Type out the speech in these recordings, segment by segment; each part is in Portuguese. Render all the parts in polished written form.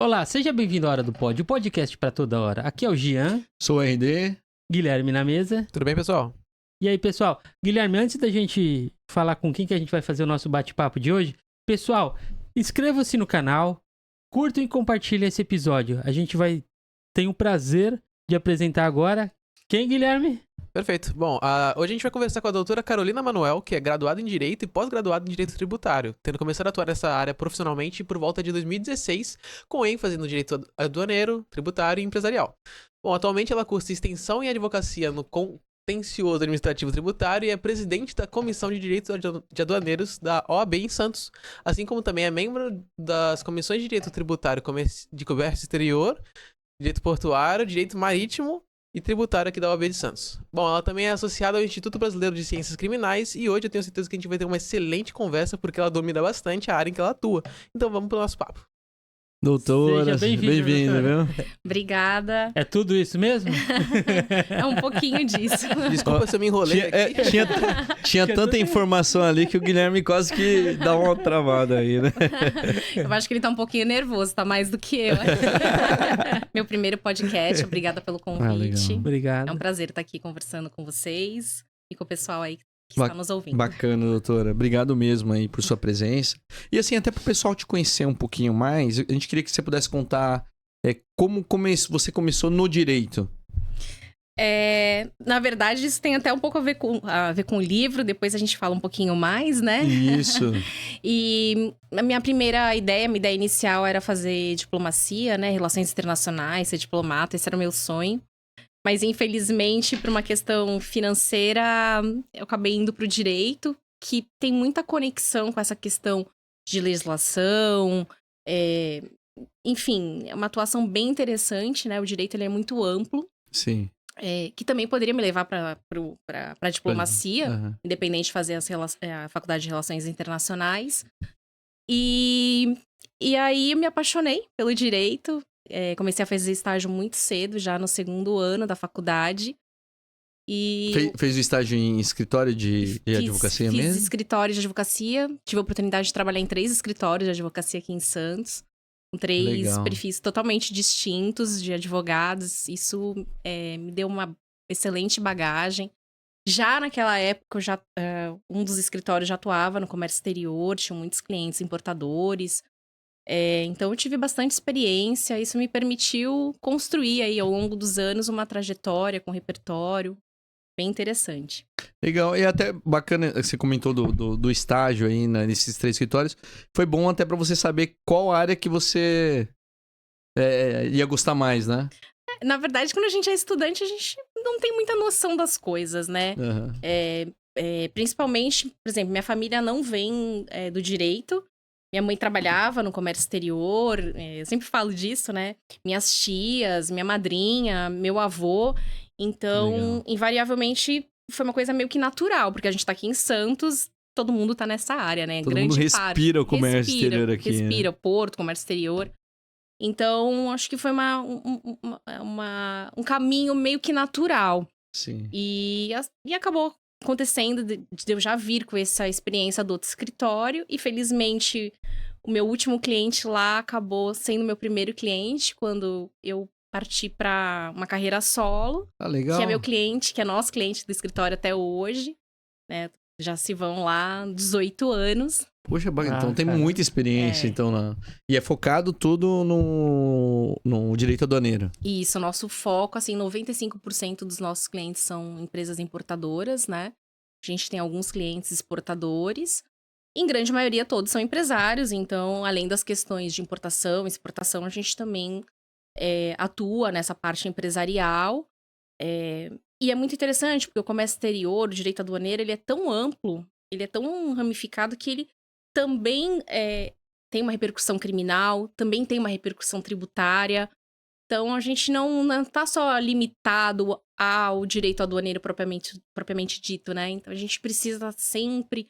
Olá, seja bem-vindo à Hora do Pod, o podcast pra toda hora. Aqui é o Gian, Sou o RD. Guilherme na mesa. Tudo bem, pessoal? E aí, pessoal? Guilherme, antes da gente falar com quem que a gente vai fazer o nosso bate-papo de hoje, pessoal, inscreva-se no canal, curtam e compartilhem esse episódio. A gente tem o prazer de apresentar agora quem, Guilherme? Perfeito. Bom, hoje a gente vai conversar com a doutora Carolina Manuel, que é graduada em Direito e pós-graduada em Direito Tributário, tendo começado a atuar nessa área profissionalmente por volta de 2016, com ênfase no direito aduaneiro, tributário e empresarial. Bom, atualmente ela cursa extensão em advocacia no Contencioso Administrativo Tributário e é presidente da Comissão de Direitos de Aduaneiros da OAB em Santos, assim como também é membro das comissões de Direito Tributário de Comércio Exterior, Direito Portuário, Direito Marítimo e tributário aqui da OAB de Santos. Bom, ela também é associada ao Instituto Brasileiro de Ciências Criminais e hoje eu tenho certeza que a gente vai ter uma excelente conversa porque ela domina bastante a área em que ela atua. Então vamos pro nosso papo. Doutora, Seja bem-vinda, viu? Obrigada. É tudo isso mesmo? É um pouquinho disso. Desculpa se eu me enrolei aqui. Tinha tanta informação ali que o Guilherme quase que dá uma travada aí, né? Eu acho que ele tá um pouquinho nervoso, tá mais do que eu. Meu primeiro podcast, obrigada pelo convite. Obrigado. É um prazer estar aqui conversando com vocês e com o pessoal aí que está nos ouvindo. Bacana, doutora. Obrigado mesmo aí por sua presença. E assim, até pro pessoal te conhecer um pouquinho mais, a gente queria que você pudesse contar como você começou no direito. Na verdade, isso tem até um pouco a ver com o livro, depois a gente fala um pouquinho mais, né? Isso. E a minha primeira ideia, minha ideia inicial era fazer diplomacia, né? Relações internacionais, ser diplomata, esse era o meu sonho. Mas, infelizmente, por uma questão financeira, eu acabei indo para o direito, que tem muita conexão com essa questão de legislação. Enfim, é uma atuação bem interessante, né? O direito ele é muito amplo. Sim. Que também poderia me levar para a diplomacia, Uhum. independente de fazer a Faculdade de Relações Internacionais. E aí eu me apaixonei pelo direito. Comecei a fazer estágio muito cedo, já no segundo ano da faculdade. E Fez o estágio em escritório de advocacia mesmo? Fiz escritório de advocacia. Tive a oportunidade de trabalhar em 3 escritórios de advocacia aqui em Santos. Com 3 Legal. perfis totalmente distintos de advogados. Isso me deu uma excelente bagagem. Já naquela época, um dos escritórios já atuava no comércio exterior, tinha muitos clientes importadores. Então eu tive bastante experiência, isso me permitiu construir aí ao longo dos anos uma trajetória com repertório bem interessante. Legal, e até bacana, você comentou do estágio aí nesses 3 escritórios, foi bom até pra você saber qual área que você ia gostar mais, né? Na verdade, quando a gente é estudante, a gente não tem muita noção das coisas, né? Uhum. Principalmente, por exemplo, minha família não vem do direito. Minha mãe trabalhava no comércio exterior, eu sempre falo disso, né? Minhas tias, minha madrinha, meu avô. Então, Legal. Invariavelmente, foi uma coisa meio que natural, porque a gente tá aqui em Santos, todo mundo tá nessa área, né? Todo mundo respira o comércio exterior aqui. Respira, Porto, comércio exterior. Então, acho que foi um caminho meio que natural. Sim. E acabou acontecendo de eu já vir com essa experiência do outro escritório. E, felizmente, o meu último cliente lá acabou sendo meu primeiro cliente quando eu parti para uma carreira solo. Ah, legal. Que é meu cliente, que é nosso cliente do escritório até hoje, né? Já se vão lá 18 anos. Poxa, então tem muita experiência, então. E é focado tudo no direito aduaneiro. Isso, nosso foco, assim, 95% dos nossos clientes são empresas importadoras, né? A gente tem alguns clientes exportadores. Em grande maioria, todos são empresários. Então, além das questões de importação, exportação, a gente também atua nessa parte empresarial. E é muito interessante, porque o comércio exterior, o direito aduaneiro, ele é tão amplo, ele é tão ramificado que ele também tem uma repercussão criminal, também tem uma repercussão tributária. Então, a gente não tá só limitado ao direito aduaneiro propriamente dito, né? Então, a gente precisa estar sempre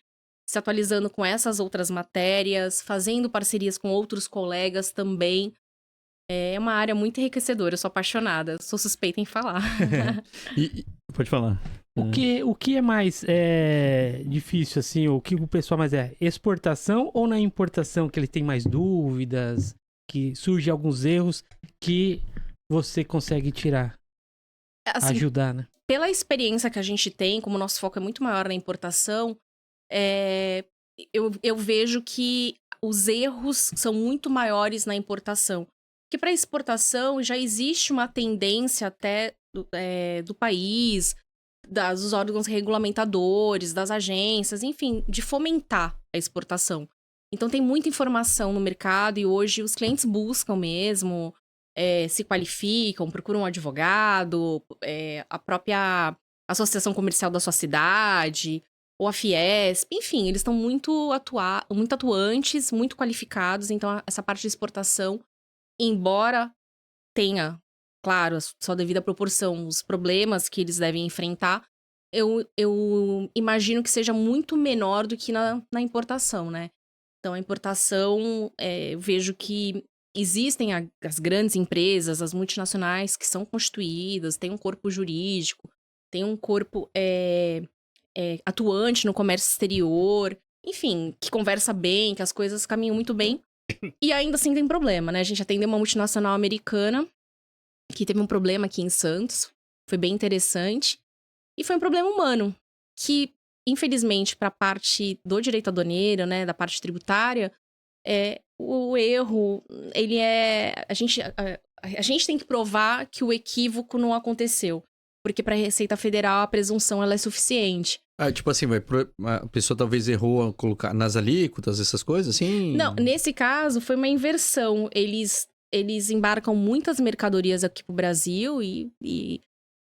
se atualizando com essas outras matérias, fazendo parcerias com outros colegas também. É uma área muito enriquecedora, eu sou apaixonada, sou suspeita em falar. Pode falar. O que é mais difícil, assim, o que o pessoal mais exportação ou na importação que ele tem mais dúvidas? que surgem alguns erros que você consegue tirar, Assim, ajudar, né? pela experiência que a gente tem, como o nosso foco é muito maior na importação, eu vejo que os erros são muito maiores na importação. Porque para exportação já existe uma tendência até do país, dos órgãos regulamentadores, das agências, enfim, de fomentar a exportação. Então tem muita informação no mercado e hoje os clientes buscam mesmo, se qualificam, procuram um advogado, a própria associação comercial da sua cidade, ou a Fiesp, enfim, eles estão muito atuantes, muito qualificados, então essa parte de exportação, embora tenha, claro, a sua devida proporção, os problemas que eles devem enfrentar, eu imagino que seja muito menor do que na importação, né? Então, a importação, eu vejo que existem as grandes empresas, as multinacionais que são constituídas, tem um corpo jurídico, tem um corpo atuante no comércio exterior, enfim, que conversa bem, que as coisas caminham muito bem. E ainda assim tem problema, né? A gente atendeu uma multinacional americana que teve um problema aqui em Santos, foi bem interessante. E foi um problema humano, que, infelizmente, para a parte do direito aduaneiro, né, da parte tributária, o erro, ele a gente tem que provar que o equívoco não aconteceu. Porque para a Receita Federal a presunção ela é suficiente. Tipo assim, a pessoa talvez errou ao colocar nas alíquotas, essas coisas, assim? Não, nesse caso foi uma inversão. Eles embarcam muitas mercadorias aqui pro Brasil e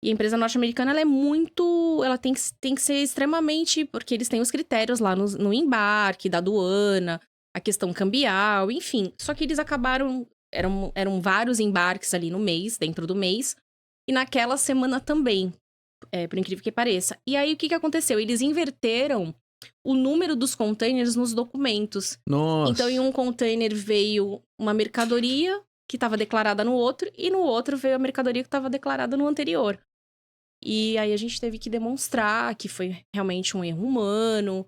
a empresa norte-americana, ela é muito... Ela tem que ser extremamente... Porque eles têm os critérios lá no embarque, da aduana, a questão cambial, enfim. Só que eles acabaram... Eram vários embarques ali no mês, dentro do mês. E naquela semana também, por incrível que pareça. E aí, o que aconteceu? Eles inverteram o número dos containers nos documentos. Nossa. Então, em um container veio uma mercadoria que estava declarada no outro, e no outro veio a mercadoria que estava declarada no anterior. E aí, a gente teve que demonstrar que foi realmente um erro humano,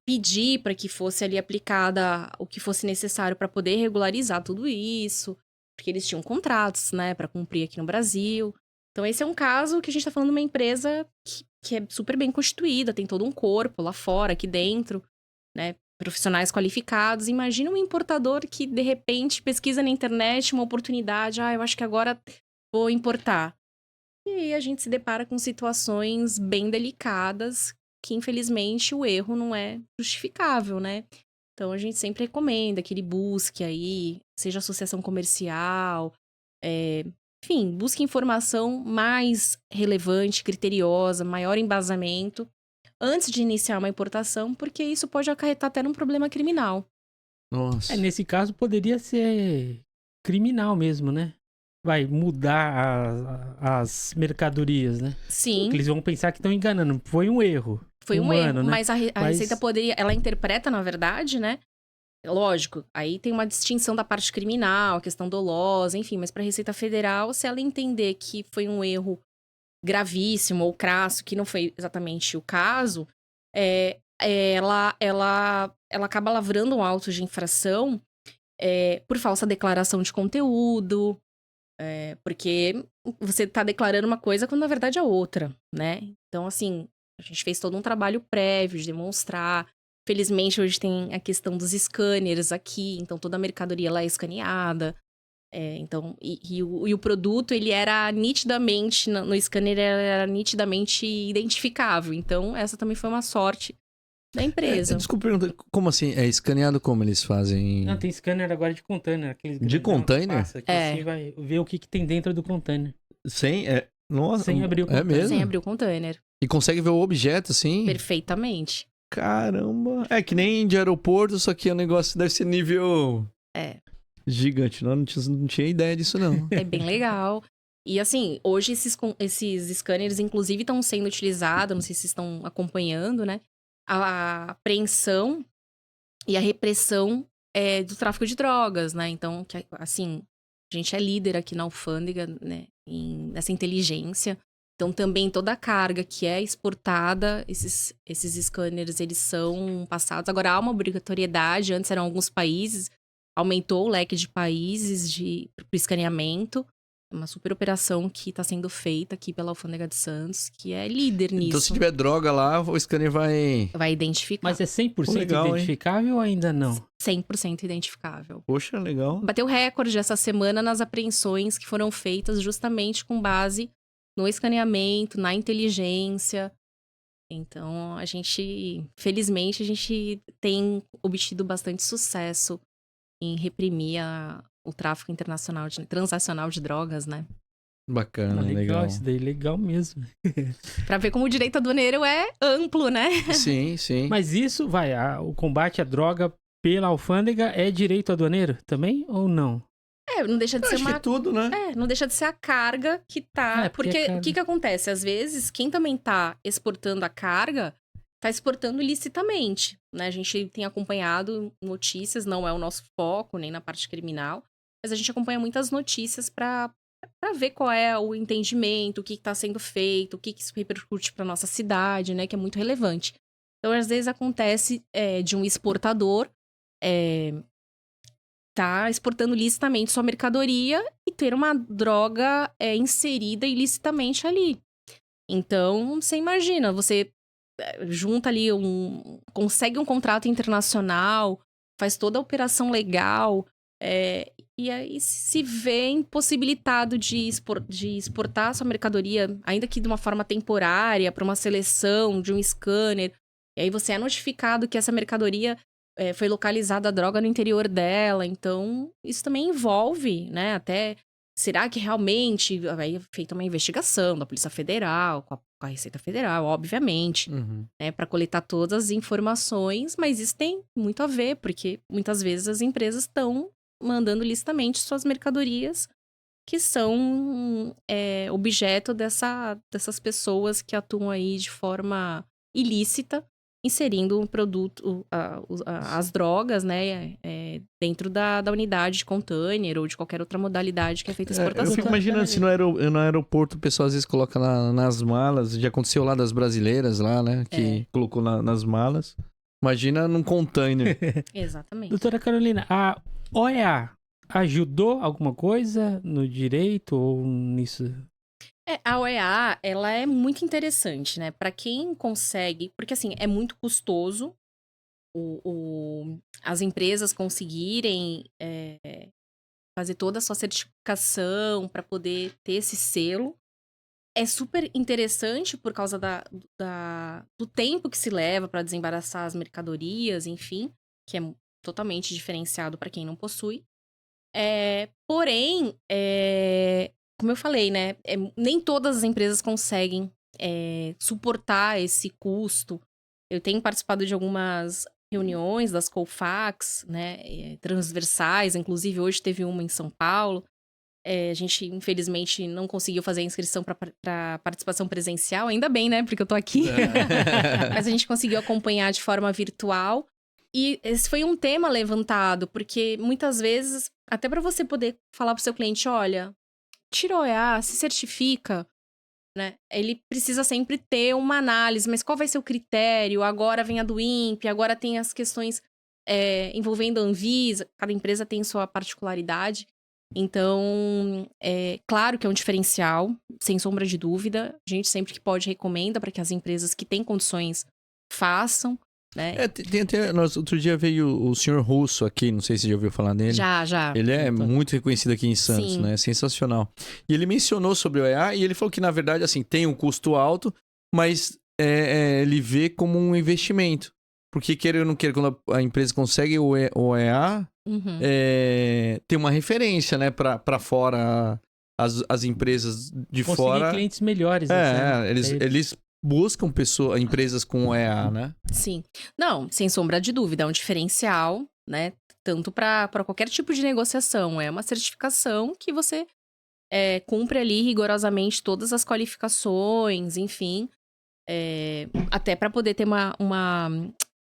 pedir para que fosse ali aplicada o que fosse necessário para poder regularizar tudo isso, porque eles tinham contratos, né, para cumprir aqui no Brasil. Então, esse é um caso que a gente tá falando de uma empresa que é super bem constituída, tem todo um corpo lá fora, aqui dentro, né, profissionais qualificados. Imagina um importador que, de repente, pesquisa na internet uma oportunidade, eu acho que agora vou importar. E aí a gente se depara com situações bem delicadas que, infelizmente, o erro não é justificável, né? Então, a gente sempre recomenda que ele busque aí, seja associação comercial, enfim, busque informação mais relevante, criteriosa, maior embasamento, antes de iniciar uma importação, porque isso pode acarretar até num problema criminal. Nossa. Nesse caso, poderia ser criminal mesmo, né? Vai mudar as mercadorias, né? Sim. Porque eles vão pensar que estão enganando. Foi um erro. Foi um humano, erro, né? mas a Receita poderia... Ela interpreta, na verdade, né? Lógico, aí tem uma distinção da parte criminal, a questão dolosa, enfim. Mas para a Receita Federal, se ela entender que foi um erro gravíssimo ou crasso, que não foi exatamente o caso, ela acaba lavrando um auto de infração por falsa declaração de conteúdo, porque você está declarando uma coisa quando na verdade é outra, né? Então, assim, a gente fez todo um trabalho prévio de demonstrar. Felizmente, hoje tem a questão dos scanners aqui, então toda a mercadoria lá é escaneada. Então, e o produto, ele era nitidamente, no scanner, era nitidamente identificável. Então, essa também foi uma sorte da empresa. Desculpa perguntar, como assim? É escaneado como eles fazem? Não, tem scanner agora de container. De container? Passa aqui, assim, vai ver o que tem dentro do container. Nossa, Sem abrir o container. É mesmo? Sem abrir o container. E consegue ver o objeto, assim? Perfeitamente. Caramba. É que nem de aeroporto, só que o negócio deve ser nível... gigante. Não tinha ideia disso, não. É bem legal. E assim, hoje esses scanners, inclusive, estão sendo utilizados, não sei se vocês estão acompanhando, né? A apreensão e a repressão do tráfico de drogas, né? Então, assim, a gente é líder aqui na alfândega, né? Nessa inteligência. Então, também toda a carga que é exportada, esses scanners, eles são passados. Agora, há uma obrigatoriedade, antes eram alguns países, aumentou o leque de países para o escaneamento. É uma super operação que está sendo feita aqui pela Alfândega de Santos, que é líder nisso. Então, se tiver droga lá, o scanner vai... Vai identificar. Mas é 100% Legal, identificável ou ainda não? 100% identificável. Poxa, legal. Bateu recorde essa semana nas apreensões que foram feitas justamente com base no escaneamento, na inteligência. Então, felizmente, a gente tem obtido bastante sucesso em reprimir o tráfico internacional, transacional de drogas, né? Bacana, Legal, legal. isso daí, legal mesmo. Pra ver como o direito aduaneiro é amplo, né? Sim, sim. Mas isso, o combate à droga pela alfândega é direito aduaneiro também ou não? Não deixa de Eu ser acho uma... que tudo, né? não deixa de ser a carga que tá... porque porque é carga. o que acontece? Às vezes, quem também tá exportando a carga, tá exportando ilicitamente, né? A gente tem acompanhado notícias, não é o nosso foco, nem na parte criminal, mas a gente acompanha muitas notícias pra ver qual é o entendimento, o que tá sendo feito, o que isso repercute pra nossa cidade, né? Que é muito relevante. Então, às vezes, acontece de um exportador tá exportando licitamente sua mercadoria e ter uma droga inserida ilicitamente ali. Então, você imagina, você junta ali consegue um contrato internacional, faz toda a operação legal, e aí se vê impossibilitado de exportar sua mercadoria, ainda que de uma forma temporária, para uma seleção de um scanner. E aí você é notificado que essa mercadoria foi localizada a droga no interior dela. Então, isso também envolve, né, até... Será que realmente vai feita uma investigação da Polícia Federal, com a Receita Federal, obviamente, né, para coletar todas as informações, mas isso tem muito a ver, porque muitas vezes as empresas estão mandando licitamente suas mercadorias que são objeto dessas pessoas que atuam aí de forma ilícita, inserindo um produto, as drogas, né, dentro da unidade de container ou de qualquer outra modalidade que é feita a Eu exportação. fico imaginando se no aeroporto o pessoal às vezes coloca nas malas, já aconteceu lá das brasileiras lá, né, que colocou nas malas. Imagina num container. Exatamente. Doutora Carolina, a OEA ajudou alguma coisa no direito ou nisso? A OEA, ela é muito interessante, né? Para quem consegue... Porque, assim, é muito custoso as empresas conseguirem fazer toda a sua certificação para poder ter esse selo. É super interessante por causa do tempo que se leva para desembaraçar as mercadorias, enfim, que é totalmente diferenciado para quem não possui. Porém, como eu falei, né? Nem todas as empresas conseguem suportar esse custo. Eu tenho participado de algumas reuniões das Colfax, né? Transversais, inclusive hoje teve uma em São Paulo. A gente, infelizmente, não conseguiu fazer a inscrição para participação presencial. Ainda bem, né? Porque eu tô aqui. Mas a gente conseguiu acompanhar de forma virtual. E esse foi um tema levantado, porque muitas vezes, até para você poder falar pro seu cliente, olha, tira o OEA, se certifica, né? Ele precisa sempre ter uma análise, mas qual vai ser o critério? Agora vem a do INPE, agora tem as questões envolvendo a Anvisa, cada empresa tem sua particularidade. Então, claro que é um diferencial, sem sombra de dúvida. A gente sempre que pode recomenda para que as empresas que têm condições façam. Né? Tem até, outro dia veio o senhor Russo aqui, não sei se você já ouviu falar dele. Já. Ele é muito reconhecido aqui em Santos, Sim. né? Sensacional. E ele mencionou sobre o OEA e ele falou que, na verdade, assim, tem um custo alto, mas ele vê como um investimento. Porque, queira ou não queira, quando a empresa consegue o OEA, tem uma referência, né, pra fora, as empresas de conseguir fora. Clientes melhores. Eles buscam empresas com OEA, né? Sim. Não, sem sombra de dúvida, é um diferencial, né? Tanto para qualquer tipo de negociação. É uma certificação que você cumpre ali rigorosamente todas as qualificações, enfim. Até para poder ter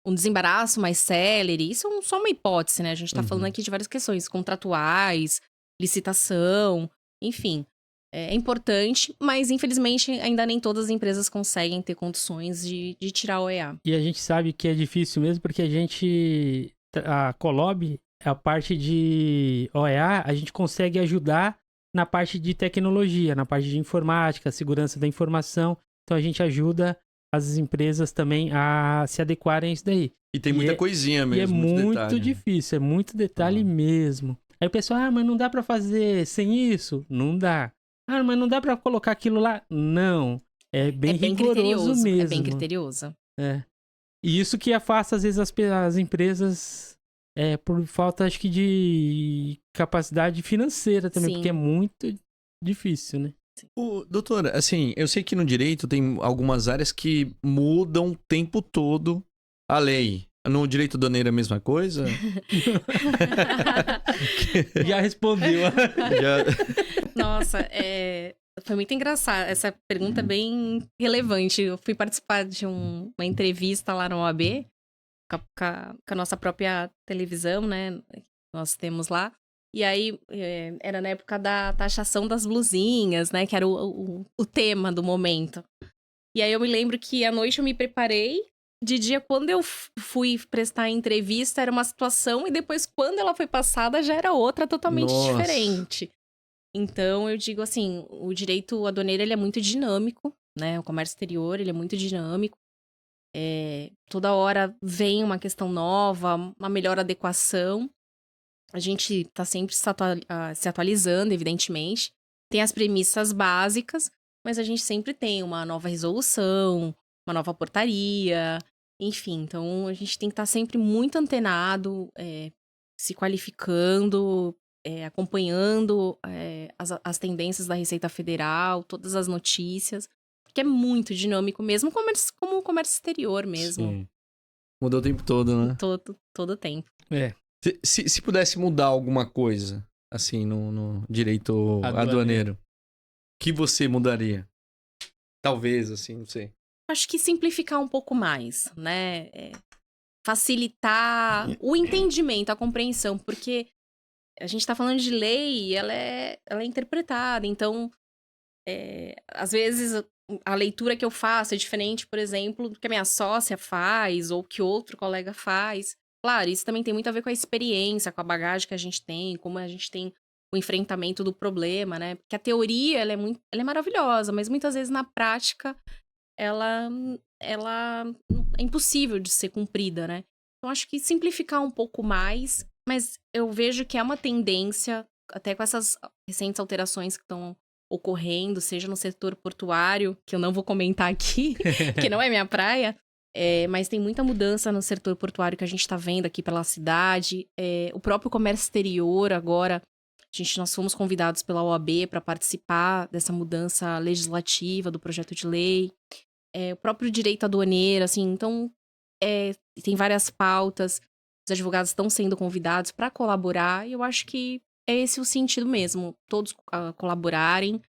um desembaraço mais célere. Isso é só uma hipótese, né? A gente tá falando aqui de várias questões contratuais, licitação, enfim. É importante, mas infelizmente ainda nem todas as empresas conseguem ter condições de tirar o OEA. E a gente sabe que é difícil mesmo porque a Colob, a parte de OEA, a gente consegue ajudar na parte de tecnologia, na parte de informática, segurança da informação. Então a gente ajuda as empresas também a se adequarem a isso daí. E tem muita coisinha mesmo. E é muito detalhe. difícil, é muito detalhe mesmo. Aí o pessoal, mas não dá pra fazer sem isso? Não dá. Mas não dá pra colocar aquilo lá? Não. É bem rigoroso mesmo. É bem criterioso. É. E isso que afasta, às vezes, as empresas por falta, acho que, de capacidade financeira também, Sim. porque é muito difícil, né? Doutora, assim, eu sei que no direito tem algumas áreas que mudam o tempo todo a lei. No direito aduaneiro é a mesma coisa? Já respondeu. Nossa, foi muito engraçado. Essa pergunta é bem relevante. Eu fui participar de uma entrevista lá na OAB, com a nossa própria televisão, né? Nós temos lá. E aí, era na época da taxação das blusinhas, né? Que era o tema do momento. E aí, eu me lembro que à noite eu me preparei. De dia, quando eu fui prestar a entrevista, era uma situação. E depois, quando ela foi passada, já era outra totalmente diferente. Então, eu digo assim, o direito aduaneiro, ele é muito dinâmico, né? O comércio exterior, ele é muito dinâmico. Toda hora vem uma questão nova, uma melhor adequação. A gente está sempre se atualizando, evidentemente. Tem as premissas básicas, mas a gente sempre tem uma nova resolução, uma nova portaria, enfim. Então, a gente tem que estar sempre muito antenado, se qualificando, acompanhando as tendências da Receita Federal, todas as notícias, porque é muito dinâmico mesmo, como o comércio exterior mesmo. Sim. Mudou o tempo todo, né? Todo o tempo. Se pudesse mudar alguma coisa, assim, no direito aduaneiro, o que você mudaria? Talvez, assim, não sei. Acho que simplificar um pouco mais, né? Facilitar o entendimento, a compreensão, porque a gente tá falando de lei e ela é interpretada, então, às vezes, a leitura que eu faço é diferente, por exemplo, do que a minha sócia faz ou que outro colega faz. Claro, isso também tem muito a ver com a experiência, com a bagagem que a gente tem, como a gente tem o enfrentamento do problema, né? Porque a teoria, ela é maravilhosa, mas muitas vezes na prática, ela é impossível de ser cumprida, né? Então, acho que simplificar um pouco mais, mas eu vejo que é uma tendência, até com essas recentes alterações que estão ocorrendo, seja no setor portuário, que eu não vou comentar aqui, que não é minha praia, mas tem muita mudança no setor portuário que a gente está vendo aqui pela cidade. O próprio comércio exterior agora, nós fomos convidados pela OAB para participar dessa mudança legislativa do projeto de lei. O próprio direito aduaneiro, assim, então tem várias pautas. Os advogados estão sendo convidados para colaborar e eu acho que é esse o sentido mesmo, todos colaborarem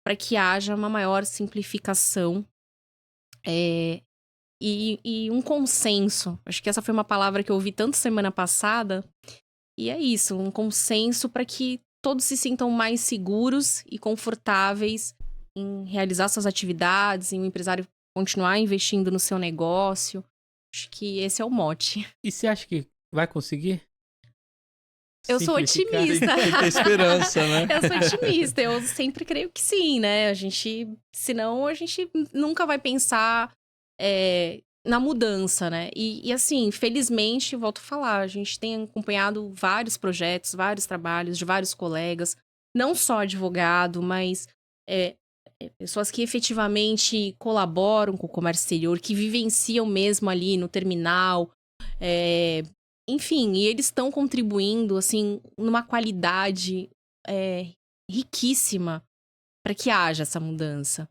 para que haja uma maior simplificação e um consenso. Acho que essa foi uma palavra que eu ouvi tanto semana passada. E é isso, um consenso para que todos se sintam mais seguros e confortáveis em realizar suas atividades, em o empresário continuar investindo no seu negócio. Acho que esse é o mote. E você acha que vai conseguir? Eu sou otimista. Tem que ter esperança, né? Eu sou otimista, eu sempre creio que sim, né? Senão a gente nunca vai pensar na mudança, né? E assim, felizmente, volto a falar, a gente tem acompanhado vários projetos, vários trabalhos de vários colegas, não só advogado, mas pessoas que efetivamente colaboram com o comércio exterior, que vivenciam mesmo ali no terminal, enfim, e eles estão contribuindo, assim, numa qualidade riquíssima para que haja essa mudança,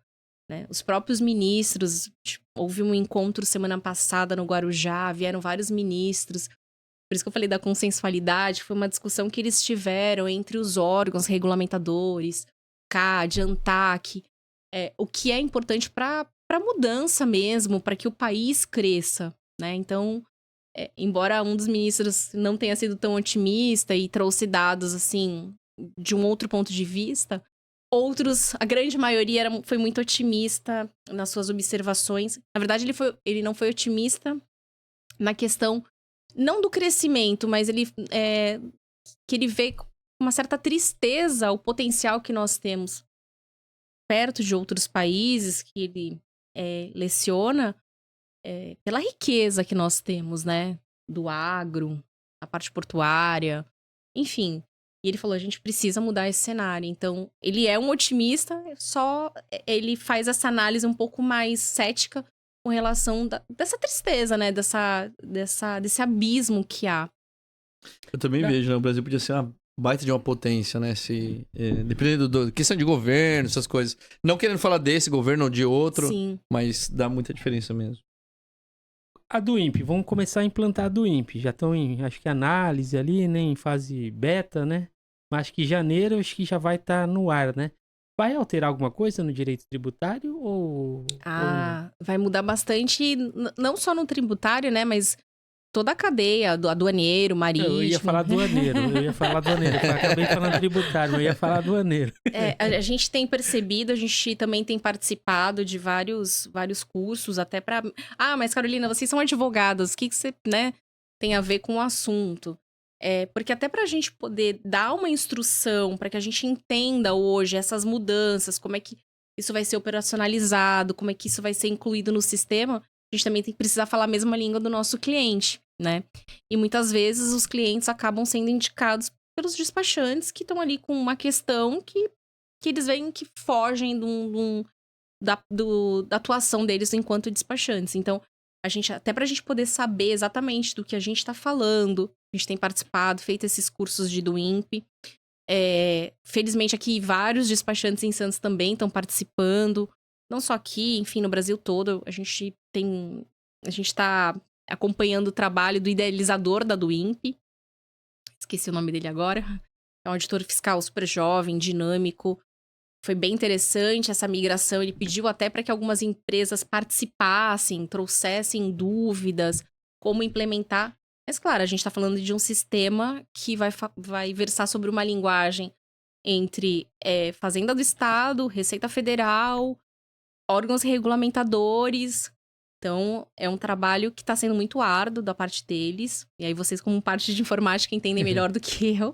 né? Os próprios ministros, houve um encontro semana passada no Guarujá, vieram vários ministros, por isso que eu falei da consensualidade, foi uma discussão que eles tiveram entre os órgãos regulamentadores, CAD, ANTAC, o que é importante para a mudança mesmo, para que o país cresça, né? Então, embora um dos ministros não tenha sido tão otimista e trouxe dados, assim, de um outro ponto de vista, outros, a grande maioria foi muito otimista nas suas observações. Na verdade, ele não foi otimista na questão não do crescimento, mas que ele vê com uma certa tristeza o potencial que nós temos perto de outros países que ele leciona pela riqueza que nós temos, né? Do agro, a parte portuária, enfim. E ele falou, a gente precisa mudar esse cenário. Então, ele é um otimista, só ele faz essa análise um pouco mais cética com relação dessa tristeza, né? Desse abismo que há. Eu também vejo, né? O Brasil podia ser uma baita de uma potência, né? Dependendo da questão de governo, essas coisas. Não querendo falar desse governo ou de outro, Sim. mas dá muita diferença mesmo. A do INPE, vamos começar a implantar a do INPE. Já estão em, acho que análise ali, né? Em fase beta, né? Mas acho que em janeiro, acho que já vai estar no ar, né? Vai alterar alguma coisa no direito tributário ou... Vai mudar bastante, não só no tributário, né? Mas toda a cadeia, do aduaneiro, marítimo. Eu ia falar aduaneiro, acabei falando tributário, mas eu ia falar aduaneiro. A gente tem percebido, a gente também tem participado de vários cursos, até pra... mas Carolina, vocês são advogadas, o que você, né, tem a ver com o assunto? Porque até pra gente poder dar uma instrução, para que a gente entenda hoje essas mudanças, como é que isso vai ser operacionalizado, como é que isso vai ser incluído no sistema, a gente também tem que precisar falar a mesma língua do nosso cliente, né? E muitas vezes os clientes acabam sendo indicados pelos despachantes que estão ali com uma questão que eles veem que fogem da atuação deles enquanto despachantes. Então, até pra gente poder saber exatamente do que a gente está falando, a gente tem participado, feito esses cursos do INPE. Felizmente aqui vários despachantes em Santos também estão participando. Não só aqui, enfim, no Brasil todo, a gente está acompanhando o trabalho do idealizador da do INPE. Esqueci o nome dele agora. É um auditor fiscal super jovem, dinâmico. Foi bem interessante essa migração. Ele pediu até para que algumas empresas participassem, trouxessem dúvidas, como implementar. Mas, claro, a gente está falando de um sistema que vai versar sobre uma linguagem entre Fazenda do Estado, Receita Federal, órgãos regulamentadores. Então, é um trabalho que está sendo muito árduo da parte deles. E aí, vocês, como parte de informática, entendem melhor do que eu.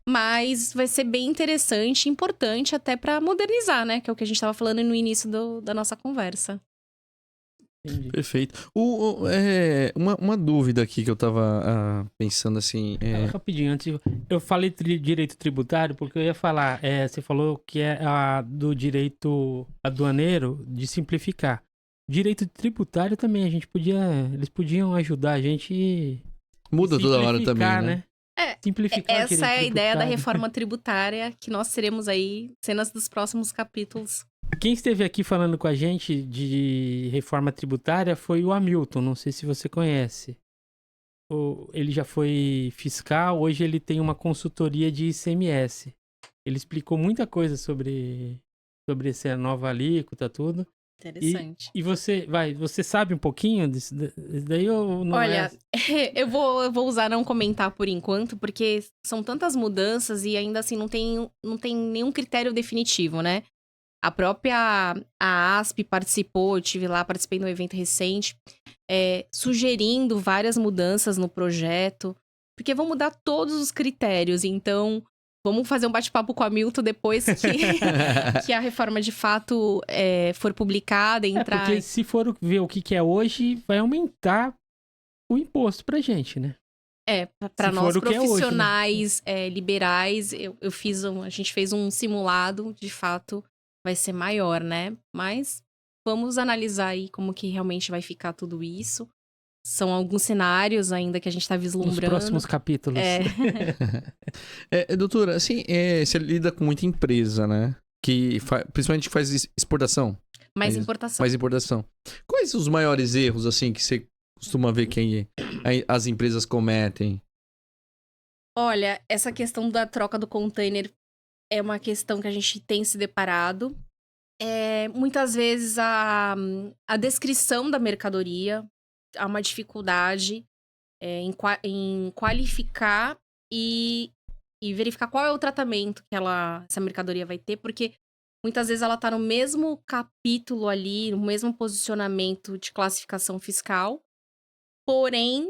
Mas vai ser bem interessante e importante até para modernizar, né? Que é o que a gente estava falando no início da nossa conversa. Entendi. Perfeito. Uma dúvida aqui que eu tava pensando assim. Rapidinho, antes eu falei direito tributário porque eu ia falar, você falou que é a do direito aduaneiro de simplificar. Direito tributário também eles podiam ajudar a gente Muda toda hora também, né? Simplificar o direito essa é a ideia da tributário. reforma tributária que nós teremos aí cenas dos próximos capítulos. Quem esteve aqui falando com a gente de reforma tributária foi o Hamilton, não sei se você conhece. Ele já foi fiscal, hoje ele tem uma consultoria de ICMS. Ele explicou muita coisa sobre essa nova alíquota, tudo. Interessante. E você sabe um pouquinho disso daí ou não? Olha, eu vou usar não comentar por enquanto, porque são tantas mudanças e ainda assim não tem nenhum critério definitivo, né? A própria ASP participou, eu tive lá, participei de um evento recente, sugerindo várias mudanças no projeto, porque vão mudar todos os critérios, então vamos fazer um bate-papo com a Hamilton depois que a reforma de fato for publicada, entrar... Porque se for ver o que é hoje, vai aumentar o imposto pra gente, né? Para nós hoje, profissionais liberais, a gente fez um simulado, de fato, vai ser maior, né? Mas vamos analisar aí como que realmente vai ficar tudo isso. São alguns cenários ainda que a gente tá vislumbrando. Nos próximos capítulos. Doutora, assim, você lida com muita empresa, né? Principalmente faz exportação. Mais importação. Mais importação. Quais os maiores erros, assim, que você costuma ver que as empresas cometem? Olha, essa questão da troca do container é uma questão que a gente tem se deparado. Muitas vezes a descrição da mercadoria há uma dificuldade em qualificar e verificar qual é o tratamento que essa mercadoria vai ter, porque muitas vezes ela está no mesmo capítulo ali, no mesmo posicionamento de classificação fiscal, porém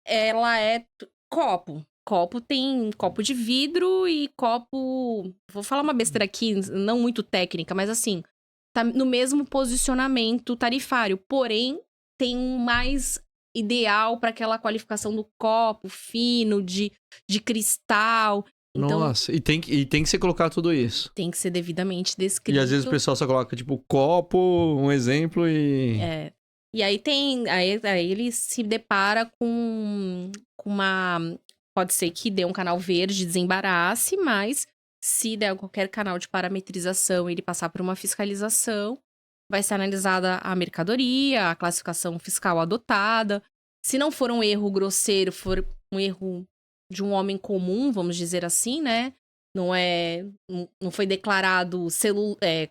ela é copo. Copo tem copo de vidro e copo... Vou falar uma besteira aqui, não muito técnica, mas assim, tá no mesmo posicionamento tarifário. Porém, tem um mais ideal para aquela qualificação do copo fino, de cristal. Então, Nossa, e tem que ser colocado tudo isso. tem que ser devidamente descrito. E às vezes o pessoal só coloca, tipo, copo, um exemplo e... É. E aí aí ele se depara com uma... Pode ser que dê um canal verde, desembarace, mas se der qualquer canal de parametrização e ele passar por uma fiscalização, vai ser analisada a mercadoria, a classificação fiscal adotada. Se não for um erro grosseiro, for um erro de um homem comum, vamos dizer assim, né? Não foi declarado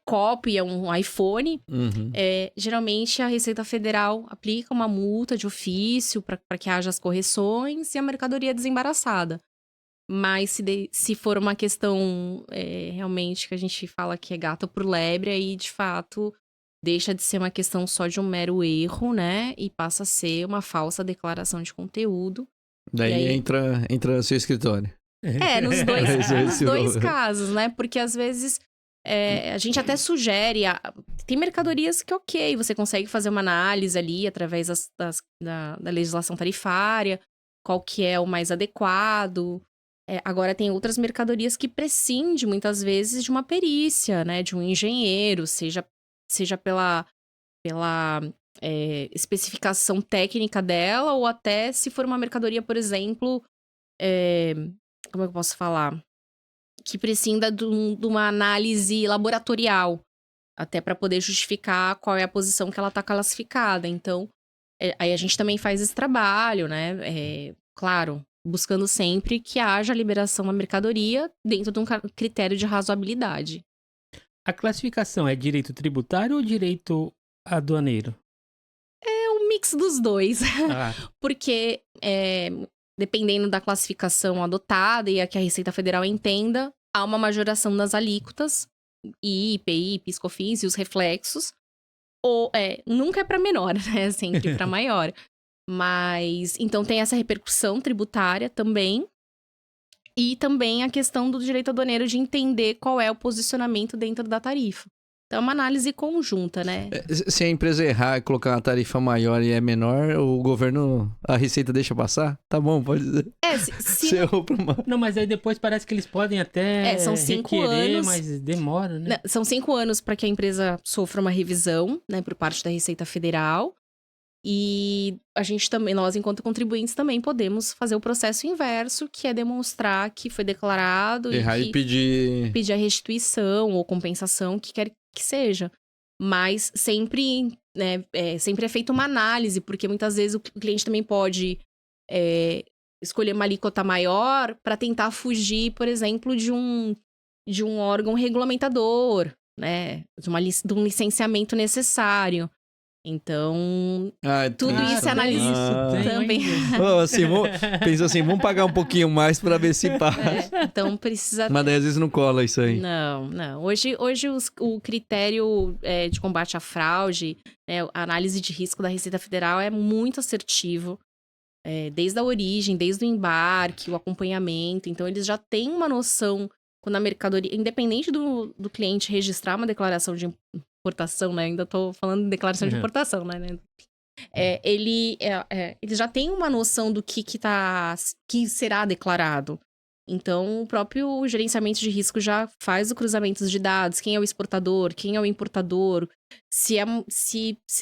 cópia, um iPhone. Uhum. Geralmente a Receita Federal aplica uma multa de ofício para que haja as correções e a mercadoria é desembaraçada. Mas se for uma questão realmente que a gente fala que é gato por lebre, aí de fato deixa de ser uma questão só de um mero erro, né? E passa a ser uma falsa declaração de conteúdo. Daí aí... entra seu escritório. Nos dois casos, né? Porque às vezes a gente até sugere... Tem mercadorias que, ok, você consegue fazer uma análise ali através da legislação tarifária, qual que é o mais adequado. Agora, tem outras mercadorias que prescindem, muitas vezes, de uma perícia, né? De um engenheiro, seja pela especificação técnica dela, ou até se for uma mercadoria, por exemplo... como é que eu posso falar? Que prescinda de uma análise laboratorial, até para poder justificar qual é a posição que ela está classificada. Então, aí a gente também faz esse trabalho, né? Claro, buscando sempre que haja a liberação da mercadoria dentro de um critério de razoabilidade. A classificação é direito tributário ou direito aduaneiro? É um mix dos dois. Ah, Porque... dependendo da classificação adotada e a que a Receita Federal entenda, há uma majoração das alíquotas, IPI, PIS/COFINS e os reflexos. Nunca é para menor, né? Sempre para maior. Mas, então tem essa repercussão tributária também. E também a questão do direito aduaneiro de entender qual é o posicionamento dentro da tarifa. Então, é uma análise conjunta, né? Se a empresa errar e colocar uma tarifa maior e é menor, o governo, a Receita deixa passar? Tá bom, pode dizer. Se Se errou pra uma... não, mas aí depois parece que eles podem até são 5 requerer, anos. mas demora, né? São 5 anos para que a empresa sofra uma revisão, né, por parte da Receita Federal. E a gente também, nós, enquanto contribuintes, também podemos fazer o processo inverso, que é demonstrar que foi declarado Errar e pedir a restituição ou compensação, que quer que seja. Mas sempre, né, sempre é feita uma análise, porque muitas vezes o cliente também pode escolher uma alíquota maior para tentar fugir, por exemplo, de um órgão regulamentador, né, de um licenciamento necessário. Então, tudo isso é analisado também. Pensa assim, vamos pagar um pouquinho mais pra ver se passa. Então, precisa... Mas daí às vezes não cola isso aí. Não. Hoje o critério de combate à fraude, a análise de risco da Receita Federal é muito assertivo. Desde a origem, desde o embarque, o acompanhamento. Então, eles já têm uma noção quando a mercadoria... Independente do cliente registrar uma declaração de importação, né? Ainda tô falando de declaração de importação, né? Ele já tem uma noção do que será declarado. Então, o próprio gerenciamento de risco já faz o cruzamento de dados. Quem é o exportador? Quem é o importador? Se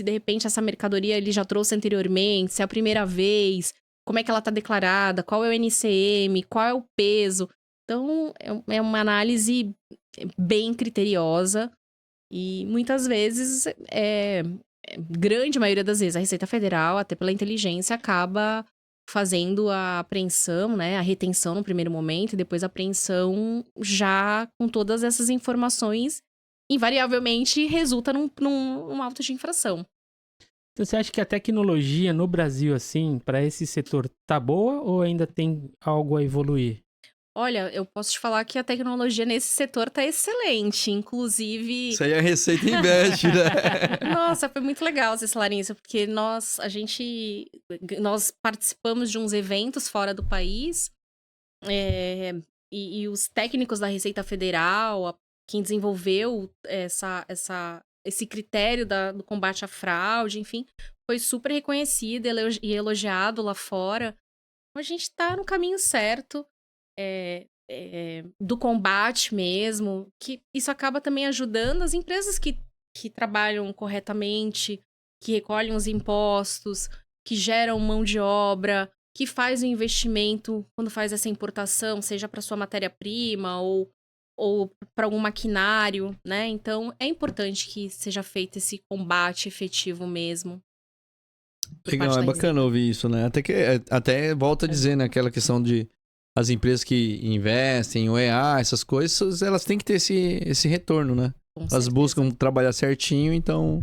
de repente essa mercadoria ele já trouxe anteriormente, se é a primeira vez, como é que ela está declarada, qual é o NCM, qual é o peso. Então, é uma análise bem criteriosa. E muitas vezes, grande maioria das vezes, a Receita Federal, até pela inteligência, acaba fazendo a apreensão, né? A retenção no primeiro momento e depois a apreensão já com todas essas informações, invariavelmente resulta num auto de infração. Então, você acha que a tecnologia no Brasil, assim, para esse setor, tá boa ou ainda tem algo a evoluir? Olha, eu posso te falar que a tecnologia nesse setor tá excelente. Inclusive, Isso aí a Receita investe, né? nossa, foi muito legal vocês falarem isso, porque nós participamos de uns eventos fora do país, é, e os técnicos da Receita Federal, quem desenvolveu esse critério do combate à fraude, enfim, foi super reconhecido e elogiado lá fora. Então, a gente tá no caminho certo, do combate mesmo, que isso acaba também ajudando as empresas que trabalham corretamente, que recolhem os impostos, que geram mão de obra, que faz o investimento quando faz essa importação, seja para sua matéria-prima ou para algum maquinário, né? Então, é importante que seja feito esse combate efetivo mesmo. por Legal, parte é da bacana ouvir isso, né? Até volta a dizer, né? Aquela questão de as empresas que investem, o EA, essas coisas, elas têm que ter esse retorno, né? Com Elas certeza. buscam trabalhar certinho, então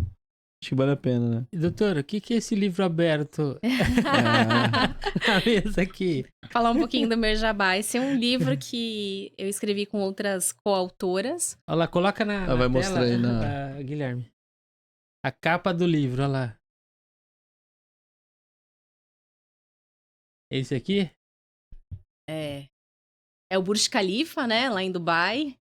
acho que vale a pena, né? E, doutora, o que é esse livro aberto na mesa aqui? Falar um pouquinho do meu jabá. Esse é um livro que eu escrevi com outras coautoras. Olha lá, coloca na vai tela, mostrar aí Guilherme. A capa do livro, olha lá. Esse aqui? É o Burj Khalifa, né? Lá em Dubai.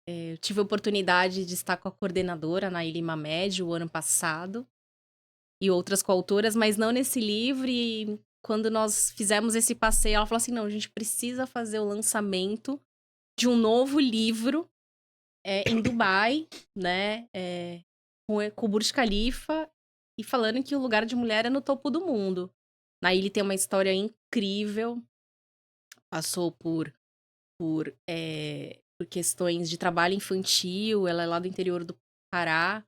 Eu tive a oportunidade de estar com a coordenadora, Naili Mamed, o ano passado. E outras coautoras, mas não nesse livro. E quando nós fizemos esse passeio, ela falou assim, não, a gente precisa fazer o lançamento de um novo livro em Dubai, né? Com o Burj Khalifa. E falando que o lugar de mulher é no topo do mundo. Naili tem uma história incrível. Passou por questões de trabalho infantil. Ela é lá do interior do Pará.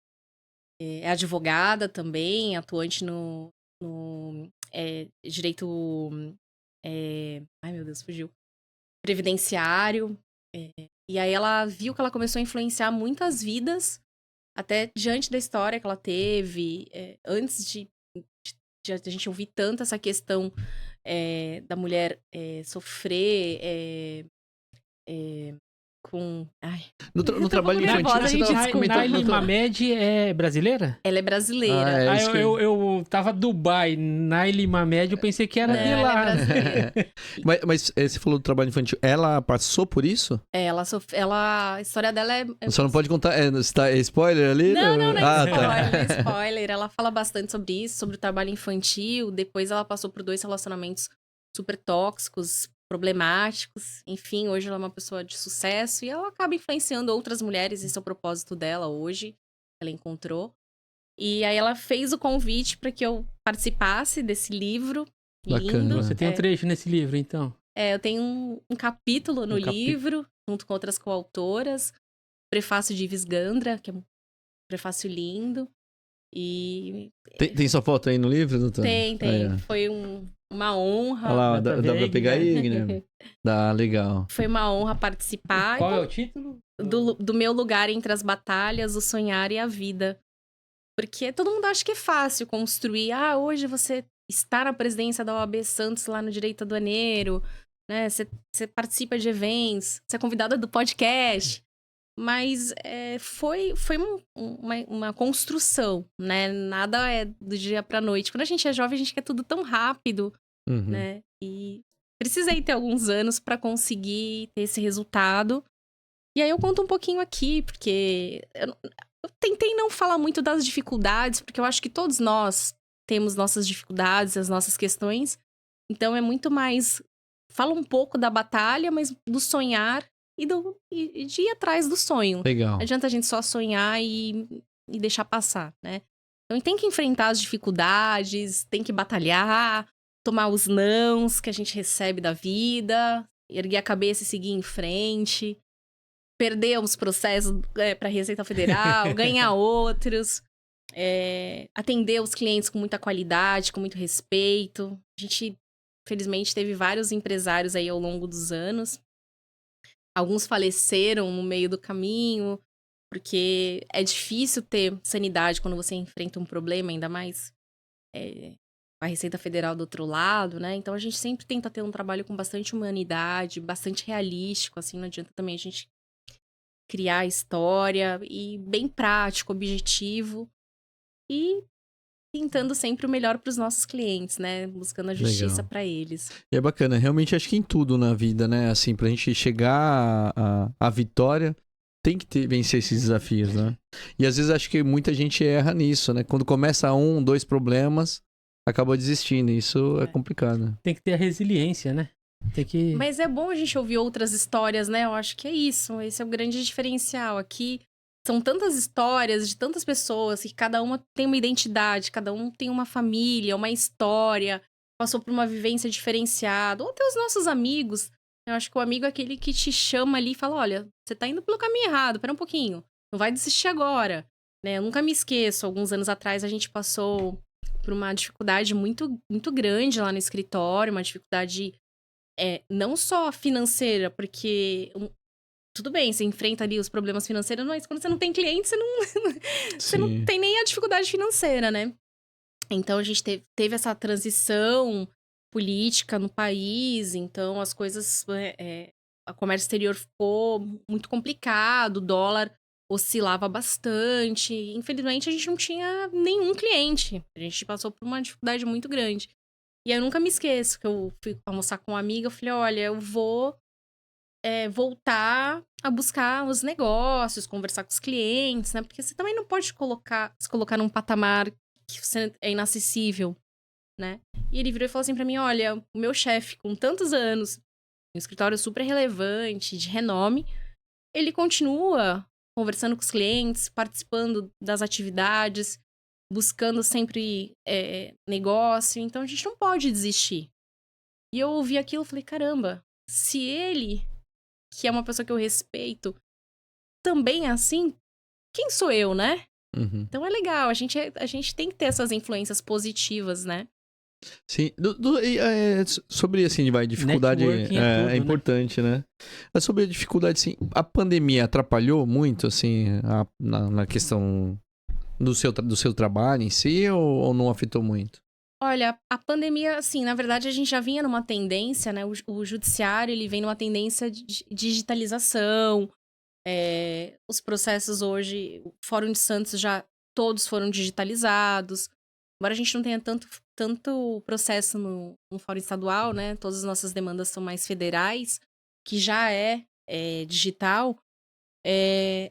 É advogada também, atuante no direito. Ai, meu Deus, fugiu. Previdenciário. E aí ela viu que ela começou a influenciar muitas vidas, até diante da história que ela teve, antes de a gente ouvir tanto essa questão da mulher sofrer com... Ai, No trabalho pouco infantil, nervosa, você gente, tava desculpa. comentando... Naili Mamed é brasileira? ela é brasileira. Ah, isso que- Eu tava Dubai, Naili Mamed, eu pensei que era Não, de ela é lá. brasileira. Mas você falou do trabalho infantil, ela passou por isso? A história dela é... Só não pode contar, é spoiler ali? Não é Ah, spoiler, tá. não é spoiler. Ela fala bastante sobre isso, sobre o trabalho infantil. Depois ela passou por 2 relacionamentos super tóxicos, problemáticos. Enfim, hoje ela é uma pessoa de sucesso e ela acaba influenciando outras mulheres. Esse é o propósito dela hoje. Ela encontrou. E aí ela fez o convite para que eu participasse desse livro Bacana. lindo. Você tem um trecho nesse livro, então? Eu tenho um capítulo no Um capítulo. livro, junto com outras coautoras. Prefácio de Ives Gandra, que é um prefácio lindo. E Tem sua foto aí no livro, doutor? tem. É. Foi uma honra. Olha lá, Dá pra dá ver, pra pegar aí, Guilherme? Dá, legal. Foi uma honra participar Qual é o título? do meu lugar entre as batalhas, o sonhar e a vida. Porque todo mundo acha que é fácil construir. Ah, hoje você está na presidência da OAB Santos lá no Direito Aduaneiro, né? Você participa de eventos, você é convidada do podcast. Mas foi uma construção, né? Nada é do dia pra noite. Quando a gente é jovem, a gente quer tudo tão rápido, Uhum. né? E precisei ter alguns anos pra conseguir ter esse resultado. E aí eu conto um pouquinho aqui, porque eu tentei não falar muito das dificuldades, porque eu acho que todos nós temos nossas dificuldades, as nossas questões. Então é muito mais... Fala um pouco da batalha, mas do sonhar e de ir atrás do sonho. Legal. Não adianta a gente só sonhar e deixar passar, né? Então tem que enfrentar as dificuldades, tem que batalhar, tomar os nãos que a gente recebe da vida, erguer a cabeça e seguir em frente, perder uns processos para a Receita Federal, ganhar outros, atender os clientes com muita qualidade, com muito respeito. A gente, felizmente, teve vários empresários aí ao longo dos anos. Alguns faleceram no meio do caminho, porque é difícil ter sanidade quando você enfrenta um problema, ainda mais a Receita Federal do outro lado, né? Então a gente sempre tenta ter um trabalho com bastante humanidade, bastante realístico, assim, não adianta também a gente criar a história e bem prático, objetivo e tentando sempre o melhor para os nossos clientes, né? Buscando a justiça Legal. para eles. E é bacana, realmente acho que em tudo na vida, né? Assim, pra gente chegar à vitória, tem que vencer esses desafios, né? E às vezes acho que muita gente erra nisso, né? Quando começa 1, 2 problemas, acaba desistindo. Isso é complicado. Tem que ter a resiliência, né? Tem que... Mas é bom a gente ouvir outras histórias, né? Eu acho que é isso. Esse é o grande diferencial. Aqui são tantas histórias de tantas pessoas que cada uma tem uma identidade, cada um tem uma família, uma história, passou por uma vivência diferenciada. Ou até os nossos amigos. Eu acho que o amigo é aquele que te chama ali e fala: olha, você tá indo pelo caminho errado, pera um pouquinho. Não vai desistir agora. Né? Eu nunca me esqueço, alguns anos atrás a gente passou por uma dificuldade muito, muito grande lá no escritório, uma dificuldade não só financeira, porque tudo bem, você enfrenta ali os problemas financeiros, mas quando você não tem cliente, você não Sim. tem nem a dificuldade financeira, né? Então a gente teve essa transição política no país, então as coisas. A comércio exterior ficou muito complicado, o dólar oscilava bastante. Infelizmente, a gente não tinha nenhum cliente. A gente passou por uma dificuldade muito grande. E aí eu nunca me esqueço que eu fui almoçar com uma amiga, eu falei, olha, eu vou voltar a buscar os negócios, conversar com os clientes, né? Porque você também não pode se colocar num patamar que você é inacessível, né? E ele virou e falou assim pra mim, olha, o meu chefe com tantos anos, um escritório super relevante, de renome, ele continua conversando com os clientes, participando das atividades, buscando sempre negócio, então a gente não pode desistir. E eu ouvi aquilo e falei, caramba, se ele, que é uma pessoa que eu respeito, também é assim, quem sou eu, né? Uhum. Então é legal, a gente tem que ter essas influências positivas, né? Sim, sobre assim, dificuldade Networking é tudo, né? importante, né? Mas sobre a dificuldade, assim, a pandemia atrapalhou muito, assim, na questão do seu trabalho em si ou não afetou muito? Olha, a pandemia, assim, na verdade a gente já vinha numa tendência, né? O judiciário, ele vem numa tendência de digitalização. Os processos hoje, o Fórum de Santos já todos foram digitalizados. Embora a gente não tenha tanto processo no Fórum Estadual, né? Todas as nossas demandas são mais federais, que já é digital.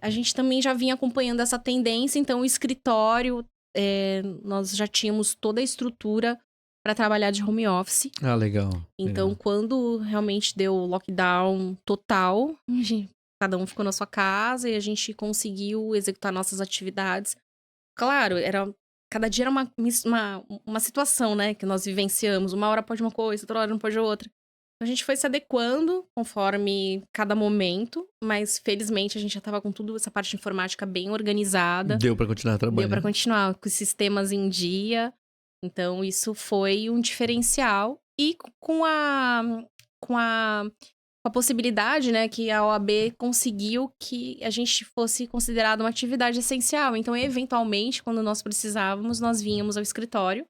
A gente também já vinha acompanhando essa tendência, então o escritório, nós já tínhamos toda a estrutura para trabalhar de home office. Ah, legal. Então, legal. quando realmente deu o lockdown total, cada um ficou na sua casa e a gente conseguiu executar nossas atividades. Claro, cada dia era uma situação, né, que nós vivenciamos. Uma hora pode uma coisa, outra hora não pode outra. A gente foi se adequando conforme cada momento, mas felizmente a gente já estava com tudo essa parte de informática bem organizada. Deu pra continuar Deu trabalhando. para continuar com os sistemas em dia. Então, isso foi um diferencial. E com a possibilidade, né, que a OAB conseguiu que a gente fosse considerado uma atividade essencial. Então, eventualmente, quando nós precisávamos, nós vínhamos ao escritório,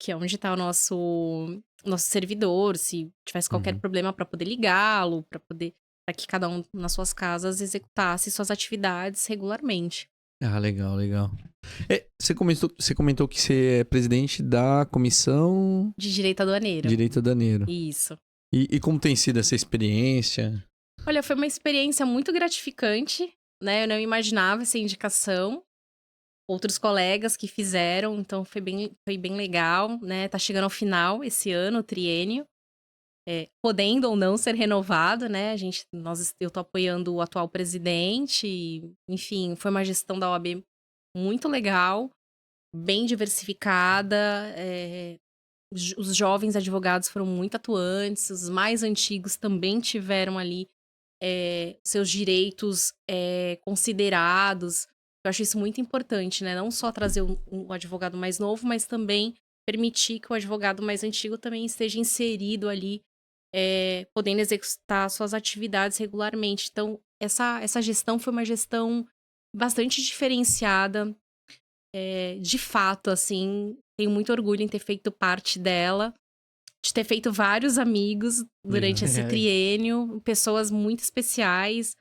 que é onde está o nosso servidor, se tivesse qualquer problema para poder ligá-lo, para que cada um nas suas casas executasse suas atividades regularmente. Ah, legal, legal. Você comentou que você é presidente da Comissão De Direito Aduaneiro. Direito Aduaneiro. Isso. E como tem sido essa experiência? Olha, foi uma experiência muito gratificante, né? Eu não imaginava essa indicação. Outros colegas que fizeram, então foi bem legal, né? Tá chegando ao final esse ano, o triênio. Podendo ou não ser renovado, né? Eu tô apoiando o atual presidente. Enfim, foi uma gestão da OAB muito legal, bem diversificada. Os jovens advogados foram muito atuantes, os mais antigos também tiveram ali seus direitos considerados. Eu acho isso muito importante, né? Não só trazer um advogado mais novo, mas também permitir que o advogado mais antigo também esteja inserido ali, podendo executar suas atividades regularmente. Então, essa gestão foi uma gestão bastante diferenciada. De fato, assim, tenho muito orgulho em ter feito parte dela, de ter feito vários amigos durante esse triênio, pessoas muito especiais.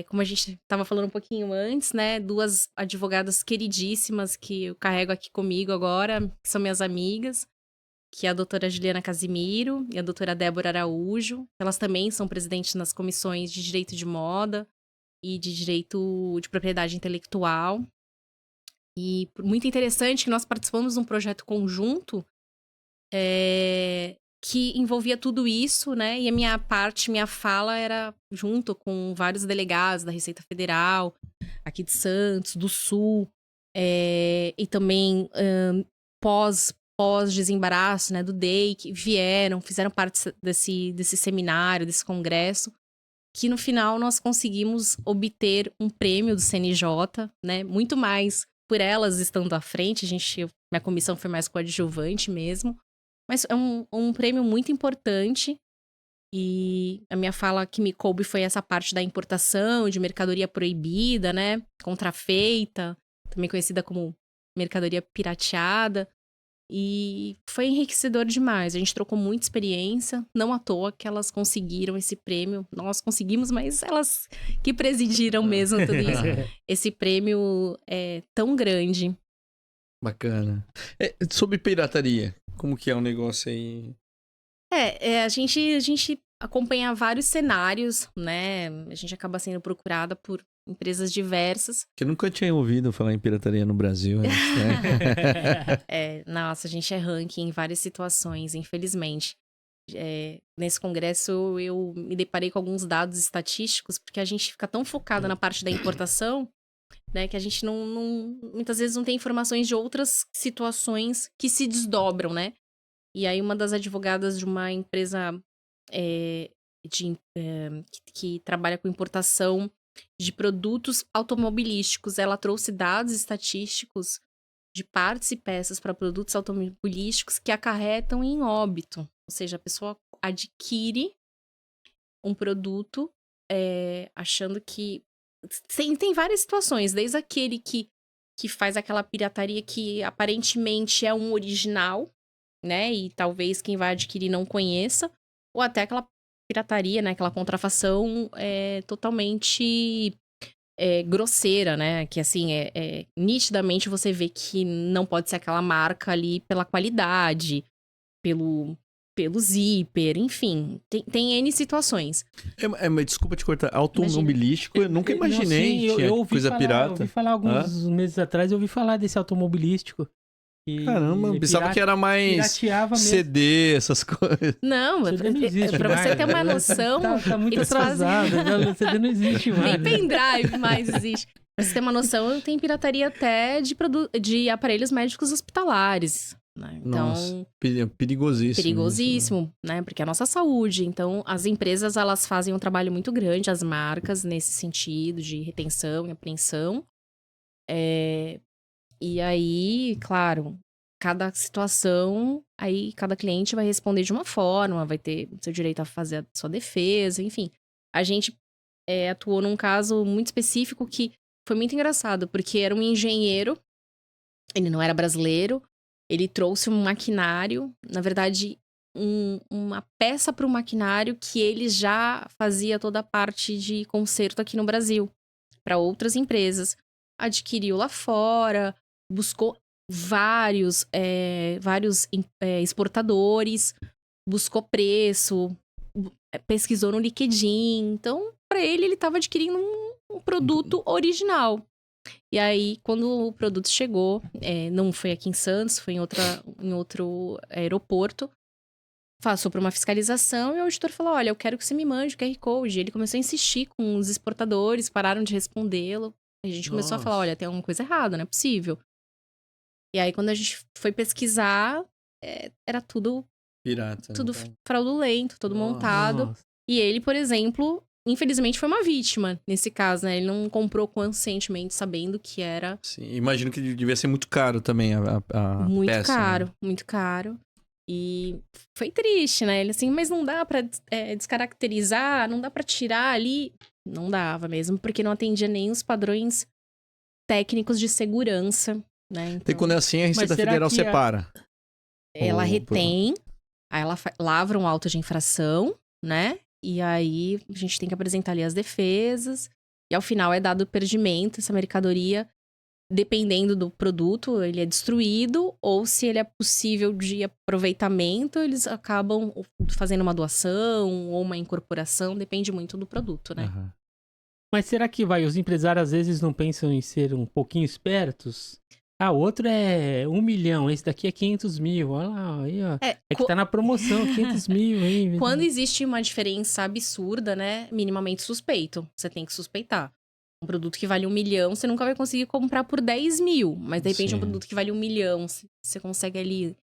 Como a gente estava falando um pouquinho antes, né? 2 advogadas queridíssimas que eu carrego aqui comigo agora, que são minhas amigas, que é a doutora Juliana Casimiro e a doutora Débora Araújo. Elas também são presidentes nas comissões de Direito de Moda e de Direito de Propriedade Intelectual. E muito interessante que nós participamos de um projeto conjunto que envolvia tudo isso, né? E a minha fala era junto com vários delegados da Receita Federal, aqui de Santos, do Sul, e também pós-desembaraço, né, do DEI, que fizeram parte desse seminário, desse congresso, que no final nós conseguimos obter um prêmio do CNJ, né? Muito mais por elas estando à frente, minha comissão foi mais coadjuvante mesmo. Mas é um prêmio muito importante e a minha fala que me coube foi essa parte da importação, de mercadoria proibida, né? Contrafeita, também conhecida como mercadoria pirateada. E foi enriquecedor demais. A gente trocou muita experiência, não à toa que elas conseguiram esse prêmio. Nós conseguimos, mas elas que presidiram mesmo tudo isso. Esse prêmio é tão grande. Bacana. Sobre pirataria, como que é o negócio aí? A gente acompanha vários cenários, né? A gente acaba sendo procurada por empresas diversas. Que eu nunca tinha ouvido falar em pirataria no Brasil antes, né? Nossa, a gente é ranking em várias situações, infelizmente. Nesse congresso eu me deparei com alguns dados estatísticos, porque a gente fica tão focado na parte da importação, né, que a gente muitas vezes não tem informações de outras situações que se desdobram, né? E aí uma das advogadas de uma empresa que trabalha com importação de produtos automobilísticos, ela trouxe dados estatísticos de partes e peças para produtos automobilísticos que acarretam em óbito. Ou seja, a pessoa adquire um produto achando que... Tem várias situações, desde aquele que faz aquela pirataria que aparentemente é um original, né? E talvez quem vai adquirir não conheça, ou até aquela pirataria, né? Aquela contrafação totalmente grosseira, né? Que assim, nitidamente você vê que não pode ser aquela marca ali pela qualidade, pelo zíper, enfim. Tem N situações. Mas desculpa te cortar, automobilístico, eu nunca imaginei que tinha coisa pirata. Eu ouvi falar alguns meses atrás, eu ouvi falar desse automobilístico. Caramba, pensava que era mais CD, essas coisas. Não, CD não existe pra você mais. ter uma noção... Tá muito atrasado, o CD não existe mais. Nem pendrive mais existe. Pra você ter uma noção, tem pirataria até de aparelhos médicos hospitalares. Né? Então, nossa, perigosíssimo. Perigosíssimo, né? Porque é a nossa saúde. Então, as empresas, elas fazem um trabalho muito grande, as marcas, nesse sentido de retenção e apreensão. E aí, claro, cada situação, aí cada cliente vai responder de uma forma, vai ter seu direito a fazer a sua defesa, enfim. A gente atuou num caso muito específico que foi muito engraçado, porque era um engenheiro, ele não era brasileiro, ele trouxe um maquinário, na verdade, uma peça para o maquinário que ele já fazia toda a parte de conserto aqui no Brasil, para outras empresas. Adquiriu lá fora, buscou vários exportadores, buscou preço, pesquisou no LinkedIn. Então, para ele estava adquirindo um produto original. E aí, quando o produto chegou, não foi aqui em Santos, foi em outro aeroporto, passou por uma fiscalização e o auditor falou, olha, eu quero que você me mande o QR Code. Ele começou a insistir com os exportadores, pararam de respondê-lo. A gente começou a falar, olha, tem alguma coisa errada, não é possível. E aí, quando a gente foi pesquisar, era tudo pirata. Tudo fraudulento, todo montado. Nossa. E ele, por exemplo, infelizmente foi uma vítima nesse caso, né? Ele não comprou conscientemente, sabendo que era... Sim, imagino que devia ser muito caro também a muito peça. caro, né? muito caro. E foi triste, né? Ele assim, mas não dá pra descaracterizar, não dá pra tirar ali. Não dava mesmo, porque não atendia nem os padrões técnicos de segurança né? Então, Então, quando é assim, a Receita será Federal que separa. ela Ou- retém, aí ela lavra um auto de infração, né? E aí a gente tem que apresentar ali as defesas. E ao final é dado o perdimento, essa mercadoria, dependendo do produto, ele é destruído, ou se ele é possível de aproveitamento, eles acabam fazendo uma doação ou uma incorporação, depende muito do produto, né? Aham. Mas será que os empresários às vezes não pensam em ser um pouquinho espertos? Ah, o outro é 1 milhão, esse daqui é 500 mil. Olha lá, aí, ó. É que tá na promoção, 500 mil aí. Quando existe uma diferença absurda, né? Minimamente suspeito. Você tem que suspeitar. Um produto que vale 1 milhão, você nunca vai conseguir comprar por 10 mil. Mas, de repente, Sim. um produto que vale 1 milhão, você consegue ali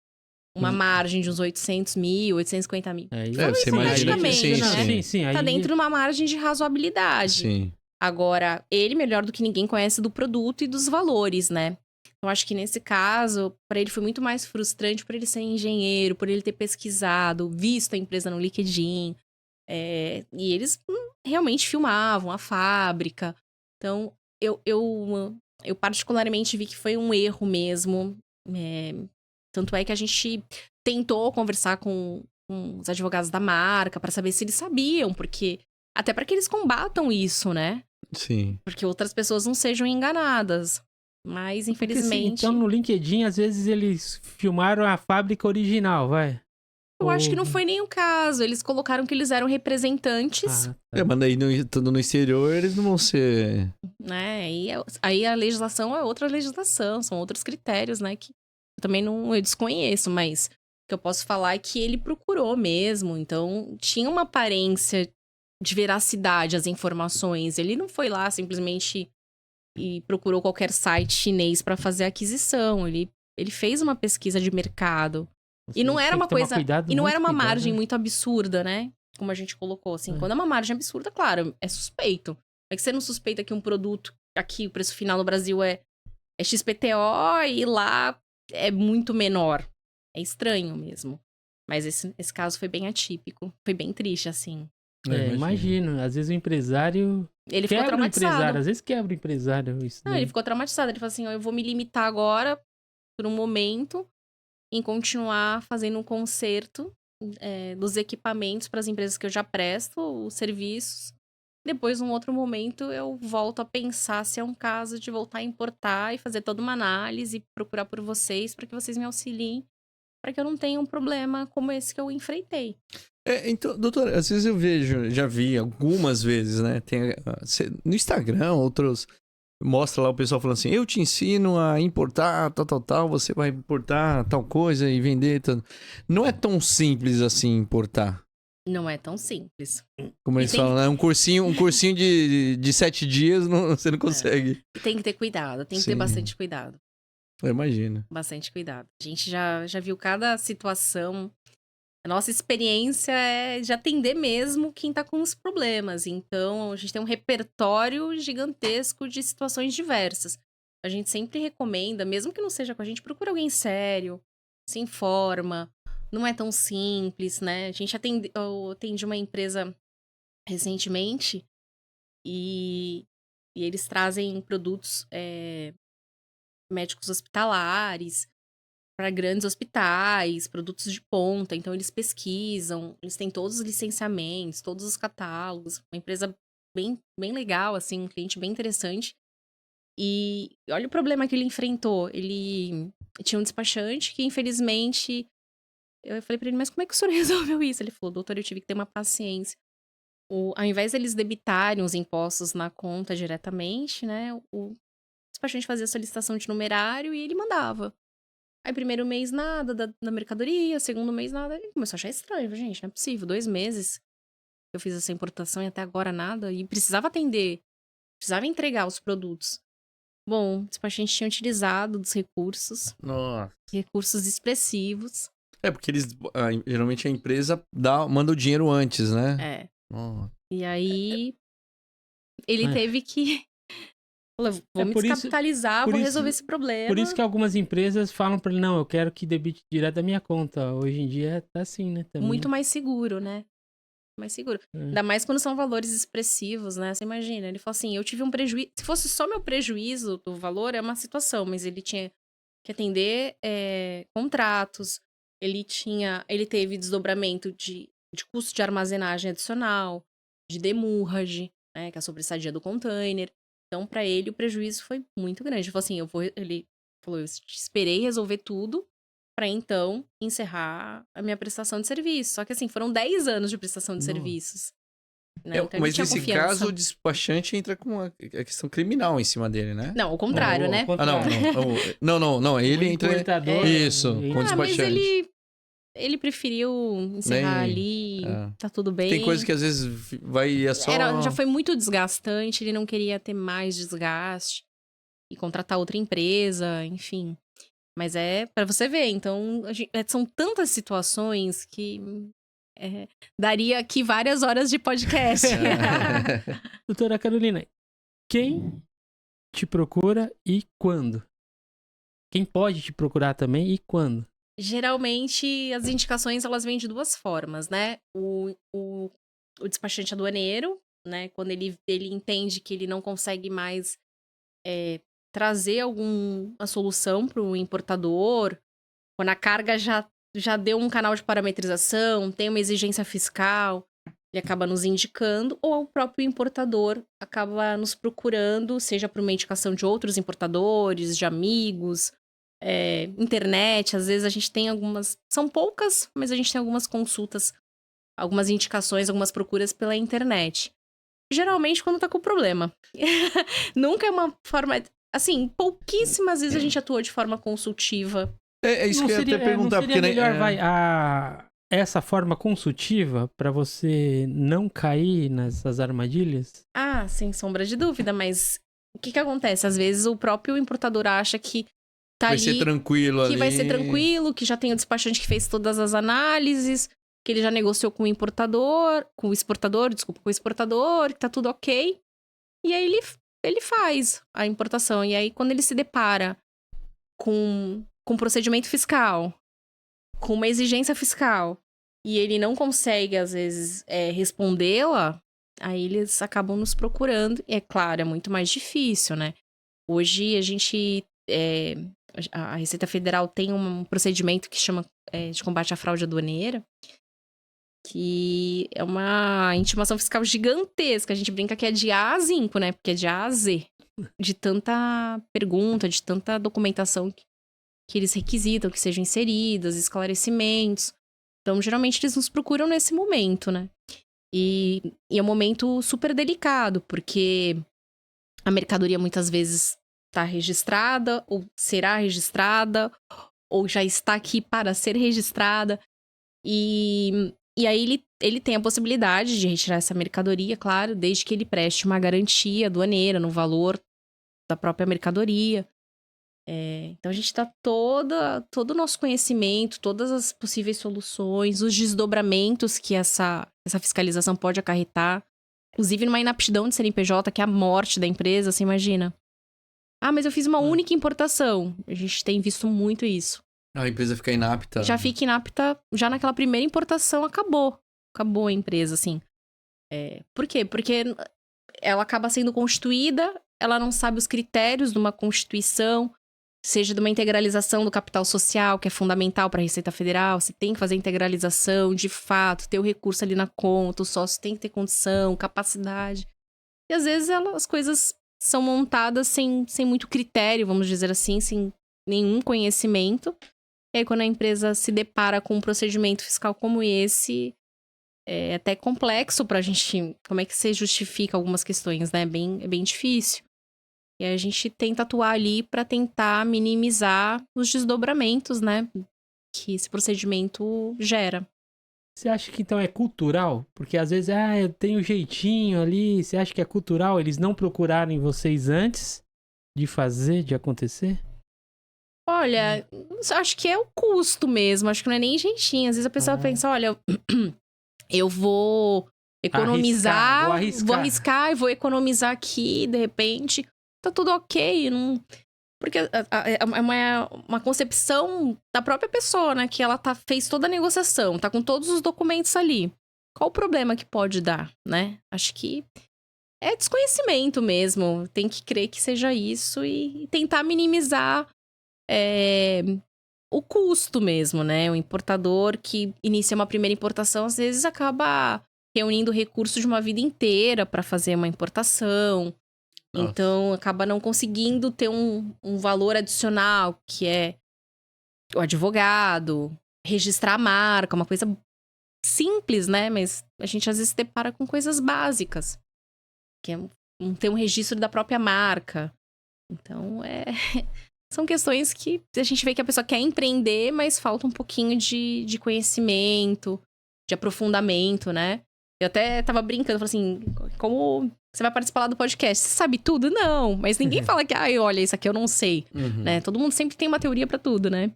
uma margem de uns 800 mil, 850 mil. Aí, você imagina que praticamente, sim, né? sim, sim. Tá Aí, dentro de uma margem de razoabilidade. Sim. Agora, ele, melhor do que ninguém, conhece do produto e dos valores, né? Eu acho que nesse caso, para ele foi muito mais frustrante por ele ser engenheiro, por ele ter pesquisado, visto a empresa no LinkedIn. E eles realmente filmavam a fábrica. Então, eu particularmente vi que foi um erro mesmo. Tanto é que a gente tentou conversar com os advogados da marca para saber se eles sabiam, porque até para que eles combatam isso, né? Sim. Porque outras pessoas não sejam enganadas. Mas, porque, assim, infelizmente, então no LinkedIn, às vezes eles filmaram a fábrica original, vai. eu acho que não Ou- foi nem o caso. Eles colocaram que eles eram representantes, Ah, tá. Mas daí, estando no exterior, eles não vão ser... né? Aí a legislação é outra legislação, são outros critérios, né? Que eu também eu desconheço, mas o que eu posso falar é que ele procurou mesmo. Então, tinha uma aparência de veracidade as informações. Ele não foi lá simplesmente e procurou qualquer site chinês para fazer a aquisição. Ele fez uma pesquisa de mercado. E não era Tem uma que tomar coisa. cuidado, E não muito era uma cuidado, margem né? muito absurda, né? Como a gente colocou, assim. Quando é uma margem absurda, claro, é suspeito. É que você não suspeita que um produto, aqui o preço final no Brasil é XPTO e lá é muito menor. É estranho mesmo. Mas esse caso foi bem atípico. Foi bem triste, assim. Imagino. Às vezes o empresário Ele ficou quebra o empresário. traumatizado. Às vezes quebra o empresário. Isso Não, daí. ele ficou traumatizado. Ele falou assim, ó, eu vou me limitar agora, por um momento, em continuar fazendo um conserto dos equipamentos para as empresas que eu já presto, os serviços. Depois, num outro momento, eu volto a pensar se é um caso de voltar a importar e fazer toda uma análise e procurar por vocês para que vocês me auxiliem, para que eu não tenha um problema como esse que eu enfrentei. Então, doutor, às vezes eu vejo, já vi algumas vezes, né? Tem, no Instagram, outros... Mostra lá o pessoal falando assim, eu te ensino a importar tal, você vai importar tal coisa e vender. Não é tão simples assim importar. Não é tão simples. Como eles tem falam, né? Um cursinho de 7 dias você não consegue. E tem que ter cuidado, tem que ter Sim. bastante cuidado. Eu imagino. Bastante cuidado. A gente já viu cada situação. A nossa experiência é de atender mesmo quem tá com os problemas. Então, a gente tem um repertório gigantesco de situações diversas. A gente sempre recomenda, mesmo que não seja com a gente, procura alguém sério, se informa. Não é tão simples, né? A gente eu atendi uma empresa recentemente e eles trazem produtos médicos hospitalares para grandes hospitais, produtos de ponta. Então, eles pesquisam, eles têm todos os licenciamentos, todos os catálogos. Uma empresa bem, bem legal, assim, um cliente bem interessante. E olha o problema que ele enfrentou. Ele tinha um despachante que, infelizmente... Eu falei para ele, mas como é que o senhor resolveu isso? Ele falou, doutor, eu tive que ter uma paciência. Ao invés deles debitarem os impostos na conta diretamente, né? O despachante fazia a solicitação de numerário e ele mandava. Aí, primeiro mês, nada da mercadoria. Segundo mês, nada. Ele começou a achar estranho. Gente, não é possível. 2 meses que eu fiz essa importação e até agora nada. E precisava atender. Precisava entregar os produtos. Bom, o despachante tinha utilizado dos recursos. Nossa. Recursos expressivos. Porque eles... geralmente a empresa manda o dinheiro antes, né? Nossa. E aí... Ele teve que... Vou me descapitalizar, vou resolver esse problema. Por isso que algumas empresas falam para ele, não, eu quero que debite direto da minha conta. Hoje em dia tá assim, né? Também. Muito mais seguro, né? Mais seguro. Ainda mais quando são valores expressivos, né? Você imagina, ele falou assim, eu tive um prejuízo... Se fosse só meu prejuízo do valor, é uma situação, mas ele tinha que atender contratos. Ele teve desdobramento de custo de armazenagem adicional, de demurrage, né, que é a sobressadia do container. Então, para ele, o prejuízo foi muito grande. Ele falou assim, ele falou, eu esperei resolver tudo para então encerrar a minha prestação de serviço. Só que assim, foram 10 anos de prestação de serviços. Né? Então, mas tinha nesse confiança. caso, o despachante entra com a questão criminal em cima dele, né? Não, o contrário, né? Não. Ele O entra... importador, Isso, ele- com Ah, mas despachante. ele preferiu encerrar Nem- ali, é. tá tudo bem. Tem coisa que às vezes vai só... Já foi muito desgastante, ele não queria ter mais desgaste e contratar outra empresa, enfim. Mas é pra você ver, então, são tantas situações que daria aqui várias horas de podcast. Doutora Carolina, quem te procura e quando? Quem pode te procurar também e quando? Geralmente, as indicações, elas vêm de duas formas, né? O despachante aduaneiro, né? Quando ele entende que ele não consegue mais trazer alguma solução para o importador, quando a carga já deu um canal de parametrização, tem uma exigência fiscal, ele acaba nos indicando, ou o próprio importador acaba nos procurando, seja por uma indicação de outros importadores, de amigos, internet. Às vezes a gente tem algumas, são poucas, mas a gente tem algumas consultas, algumas indicações, algumas procuras pela internet. Geralmente quando tá com problema. Nunca é uma forma... Assim, pouquíssimas vezes a gente atuou de forma consultiva. É isso que eu ia até perguntar. Não seria porque, melhor, essa forma consultiva pra você não cair nessas armadilhas? Ah, sem sombra de dúvida, mas o que acontece? Às vezes o próprio importador acha que tá vai ali... ser tranquilo ali. Que vai ser tranquilo, que já tem o despachante que fez todas as análises, que ele já negociou com o exportador, com o exportador, que tá tudo ok. E aí ele faz a importação. E aí, quando ele se depara com um procedimento fiscal, com uma exigência fiscal, e ele não consegue, às vezes, respondê-la, aí eles acabam nos procurando. E, é claro, é muito mais difícil, né? Hoje, a gente... a Receita Federal tem um procedimento que chama de combate à fraude aduaneira, que é uma intimação fiscal gigantesca. A gente brinca que é de A a Z, né? Porque é de A a Z. De tanta pergunta, de tanta documentação que eles requisitam, que sejam inseridas, esclarecimentos. Então, geralmente, eles nos procuram nesse momento, né? E é um momento super delicado, porque a mercadoria muitas vezes está registrada, ou será registrada, ou já está aqui para ser registrada. E aí ele tem a possibilidade de retirar essa mercadoria, claro, desde que ele preste uma garantia aduaneira no valor da própria mercadoria. Então a gente dá todo o nosso conhecimento, todas as possíveis soluções, os desdobramentos que essa fiscalização pode acarretar. Inclusive numa inaptidão de CNPJ, que é a morte da empresa, você imagina. Ah, mas eu fiz uma única importação. A gente tem visto muito isso. A empresa fica inapta. Já fica inapta, já naquela primeira importação acabou. Acabou a empresa, assim. Por quê? Porque ela acaba sendo constituída, ela não sabe os critérios de uma constituição, seja de uma integralização do capital social, que é fundamental para a Receita Federal. Você tem que fazer a integralização, de fato, ter o recurso ali na conta, o sócio tem que ter condição, capacidade. E às vezes as coisas são montadas sem muito critério, vamos dizer assim, sem nenhum conhecimento. E aí, quando a empresa se depara com um procedimento fiscal como esse, é até complexo pra gente... Como é que você justifica algumas questões, né? É bem difícil. E aí a gente tenta atuar ali pra tentar minimizar os desdobramentos, né? Que esse procedimento gera. Você acha que então é cultural? Porque às vezes, eu tenho jeitinho ali. Você acha que é cultural eles não procurarem vocês antes de fazer, de acontecer? Olha, acho que é o custo mesmo. Acho que não é nem jeitinho. Às vezes a pessoa pensa, olha, eu vou economizar, vou arriscar e vou economizar aqui, de repente, tá tudo ok. Não... Porque é uma concepção da própria pessoa, né? Que ela fez toda a negociação, tá com todos os documentos ali. Qual o problema que pode dar, né? Acho que é desconhecimento mesmo. Tem que crer que seja isso e tentar minimizar o custo mesmo, né? O importador que inicia uma primeira importação, às vezes acaba reunindo recursos de uma vida inteira para fazer uma importação. Nossa. Então, acaba não conseguindo ter um valor adicional, que é o advogado, registrar a marca, uma coisa simples, né? Mas a gente às vezes se depara com coisas básicas, que é ter um registro da própria marca. Então, são questões que a gente vê que a pessoa quer empreender, mas falta um pouquinho de conhecimento, de aprofundamento, né? Eu até tava brincando, falei assim, como você vai participar lá do podcast? Você sabe tudo? Não, mas ninguém fala que, olha, isso aqui eu não sei, né? Todo mundo sempre tem uma teoria pra tudo, né?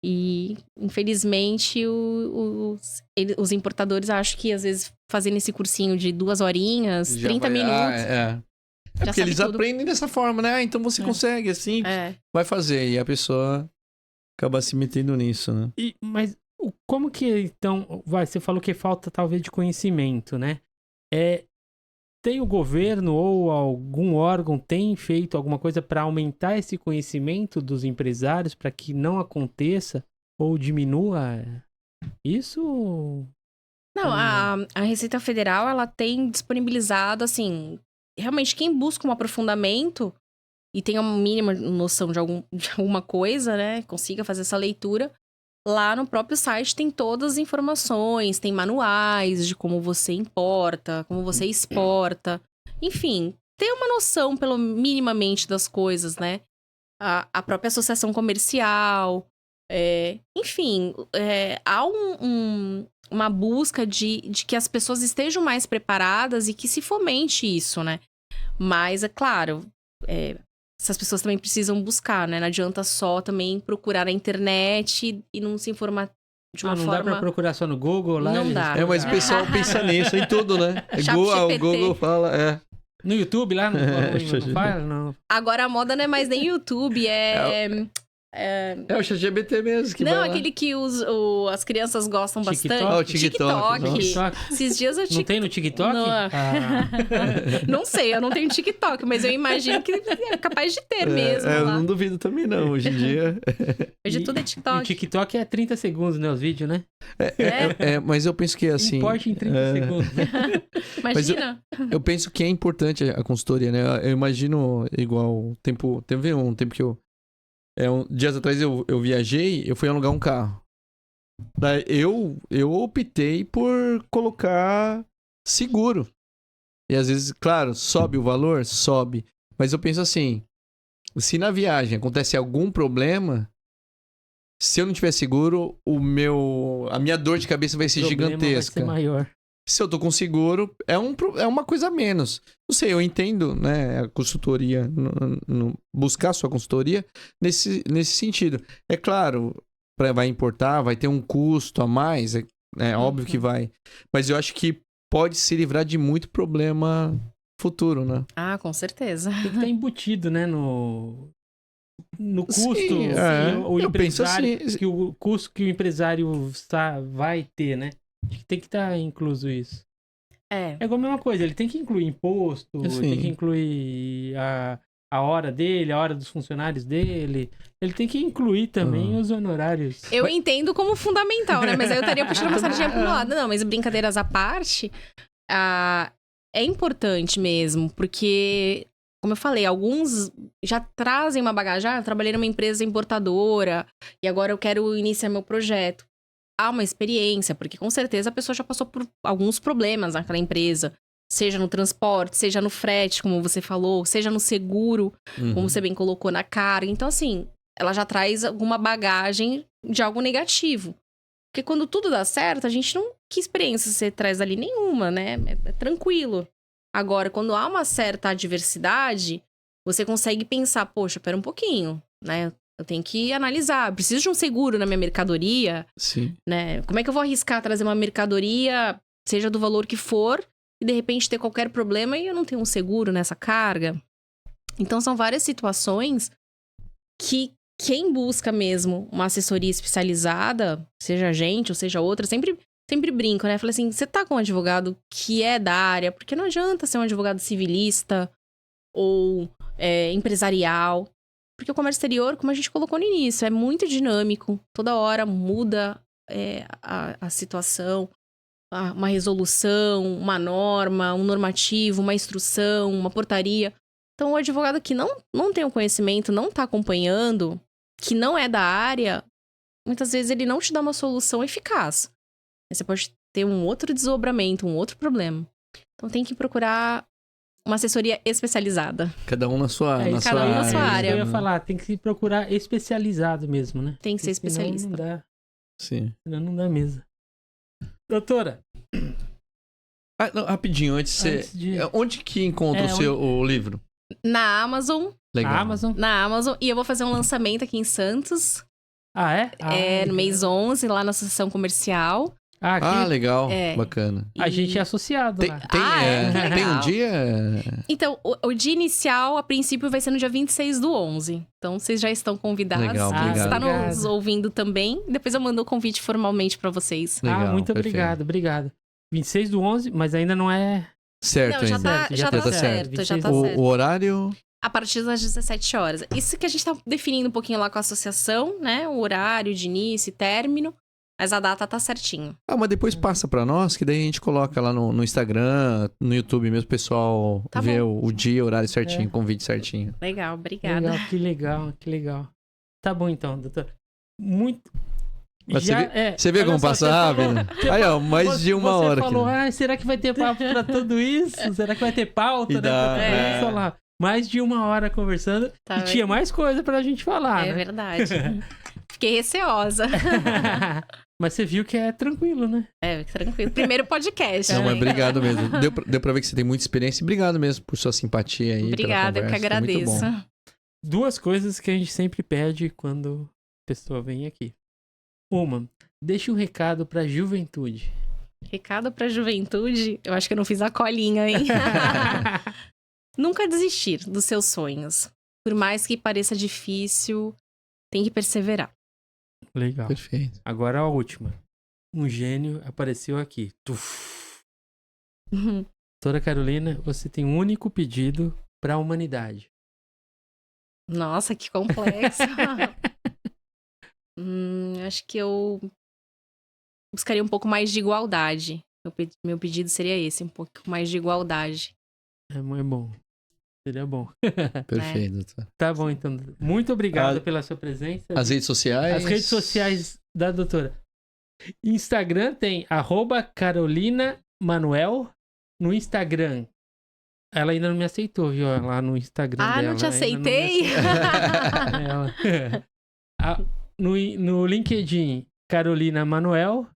E, infelizmente, os importadores, acho que às vezes fazendo esse cursinho de 2 horinhas, Já 30 vai- minutos, É já porque sabe eles tudo. aprendem dessa forma, né? Então você consegue, assim, vai fazer. E a pessoa acaba se metendo nisso, né? Mas como que, então, você falou que falta talvez de conhecimento, né? Tem o governo ou algum órgão tem feito alguma coisa para aumentar esse conhecimento dos empresários para que não aconteça ou diminua isso? Não, a Receita Federal, ela tem disponibilizado, assim, realmente quem busca um aprofundamento e tem uma mínima noção de alguma coisa, né, consiga fazer essa leitura, lá no próprio site tem todas as informações, tem manuais de como você importa, como você exporta, enfim, ter uma noção, pelo minimamente, das coisas, né? A própria associação comercial, enfim, há uma busca de que as pessoas estejam mais preparadas e que se fomente isso, né? Mas, é claro, essas pessoas também precisam buscar, né? Não adianta só também procurar na internet e não se informar de uma não forma... dá pra procurar só no Google lá? Não eles- dá. Mas o pessoal pensa nisso em tudo, né? Chat O GPT. Google fala, No YouTube lá? Não fala? Não. Agora a moda não é mais nem YouTube, É o ChatGPT mesmo que não, vai lá. aquele que as crianças gostam TikTok? bastante. Ah, o TikTok. TikTok? Esses dias eu Não tem no TikTok? Não. Ah. Não sei, eu não tenho TikTok, mas eu imagino que é capaz de ter mesmo Eu lá. não duvido também não, hoje em dia. Hoje tudo é E o TikTok. TikTok é 30 segundos, né? Os vídeos, né? Mas eu penso que assim... Importe em 30 segundos. Imagina. Eu penso que é importante a consultoria, né? Eu imagino igual teve um tempo que dias atrás eu viajei, eu fui alugar um carro. Daí eu optei por colocar seguro. E às vezes, claro, sobe o valor? Sobe. Mas eu penso assim, se na viagem acontece algum problema, se eu não tiver seguro, a minha dor de cabeça vai ser O problema gigantesca. Vai ser maior. Se eu tô com seguro, é uma coisa a menos. Não sei, eu entendo, né, a consultoria, buscar sua consultoria nesse sentido. É claro, vai importar, vai ter um custo a mais, é óbvio que vai. Mas eu acho que pode se livrar de muito problema futuro, né? Ah, com certeza. Tem que estar embutido, né? No custo. Sim, o eu penso empresário, assim. que o custo que o empresário vai ter, né? Acho que tem que estar incluso isso. É igual a mesma coisa, ele tem que incluir imposto, Sim. tem que incluir a hora dele, a hora dos funcionários dele. Ele tem que incluir também os honorários. Eu entendo como fundamental, né? Mas aí eu estaria puxando uma sardinha pro meu lado. Não, mas brincadeiras à parte, é importante mesmo, porque, como eu falei, alguns já trazem uma bagagem. Eu trabalhei numa empresa importadora e agora eu quero iniciar meu projeto. Há uma experiência, porque com certeza a pessoa já passou por alguns problemas naquela empresa. Seja no transporte, seja no frete, como você falou, seja no seguro, como você bem colocou, na carga. Então, assim, ela já traz alguma bagagem de algo negativo. Porque quando tudo dá certo, a gente não... Que experiência você traz ali? Nenhuma, né? É tranquilo. Agora, quando há uma certa adversidade, você consegue pensar, poxa, pera um pouquinho, né? Eu tenho que analisar. Eu preciso de um seguro na minha mercadoria, Sim. né? Como é que eu vou arriscar trazer uma mercadoria, seja do valor que for, e de repente ter qualquer problema e eu não tenho um seguro nessa carga? Então, são várias situações que quem busca mesmo uma assessoria especializada, seja a gente ou seja outra, sempre brinco, né? Falei assim, você tá com um advogado que é da área, porque não adianta ser um advogado civilista ou empresarial. Porque o comércio exterior, como a gente colocou no início, é muito dinâmico. Toda hora muda a situação, uma resolução, uma norma, um normativo, uma instrução, uma portaria. Então, o advogado que não tem o conhecimento, não está acompanhando, que não é da área, muitas vezes ele não te dá uma solução eficaz. Você pode ter um outro desdobramento, um outro problema. Então, tem que procurar uma assessoria especializada. Cada um na sua, É, na isso sua um na área. sua área. Eu ia falar, tem que se procurar especializado mesmo, né? Tem que ser Porque senão especialista. Não dá, Sim. senão não dá mesa. Doutora, Ah, não, rapidinho, antes de... onde que encontra o livro? Na Amazon, Legal. Na Amazon. e eu vou fazer um lançamento aqui em Santos, Ah, é? no mês 11, lá na Associação Comercial. Ah, aqui Ah, legal. É. Bacana. a E- gente é associado Tem, lá. tem, que tem um legal. dia? Então, o dia inicial, a princípio, vai ser no dia 26/11. Então, vocês já estão convidados. Legal, Quem obrigado. está nos Obrigado. ouvindo também. Depois eu mando o convite formalmente pra vocês. Legal, Muito perfeito. obrigado. 26/11, mas ainda não é... Certo, Não, já ainda. tá, já tá tá certo. certo, já tá 26. certo. O horário? A partir das 17 horas. Isso que a gente tá definindo um pouquinho lá com a associação, né? O horário de início e término. Mas a data tá certinho. Ah, mas depois passa pra nós, que daí a gente coloca lá no Instagram, no YouTube mesmo, o pessoal Tá vê bom. o dia, o horário certinho, É. o convite certinho. Legal, obrigada. Legal, que legal. Tá bom então, doutor. Muito... Mas Já, Você vê olha como só, passa você falou- rápido? Aí, ó, mais de uma hora Você falou, aqui. será que vai ter papo pra tudo isso? Será que vai ter pauta, E né? dá, pra tudo é. isso? Olha lá. Mais de uma hora conversando Tá e tinha vendo? mais coisa pra gente falar, É né? verdade. Fiquei receosa. Mas você viu que é tranquilo, né? É, tranquilo. Primeiro podcast. Não, né? mas obrigado mesmo. Deu pra ver que você tem muita experiência. Obrigado mesmo por sua simpatia aí. Obrigada, eu pela que conversa. Foi muito agradeço. bom. Duas coisas que a gente sempre pede quando a pessoa vem aqui. Uma, deixa um recado pra juventude. Recado pra juventude. Eu acho que eu não fiz a colinha, hein? Nunca desistir dos seus sonhos. Por mais que pareça difícil, tem que perseverar. Legal. Perfeito. Agora a última. Um gênio apareceu aqui. Tuf. Doutora Carolina, você tem um único pedido pra humanidade. Nossa, que complexo. Acho que eu buscaria um pouco mais de igualdade. Meu pedido seria esse, um pouco mais de igualdade. É bom. Seria bom. Perfeito, doutor. Tá bom, então. Muito obrigado pela sua presença. As redes sociais? As redes sociais da doutora. Instagram tem @CarolinaManuel. No Instagram. Ela ainda não me aceitou, viu? Lá no Instagram dela. Não te ela ainda não me aceitei? aceitou. No LinkedIn, Carolina Manuel.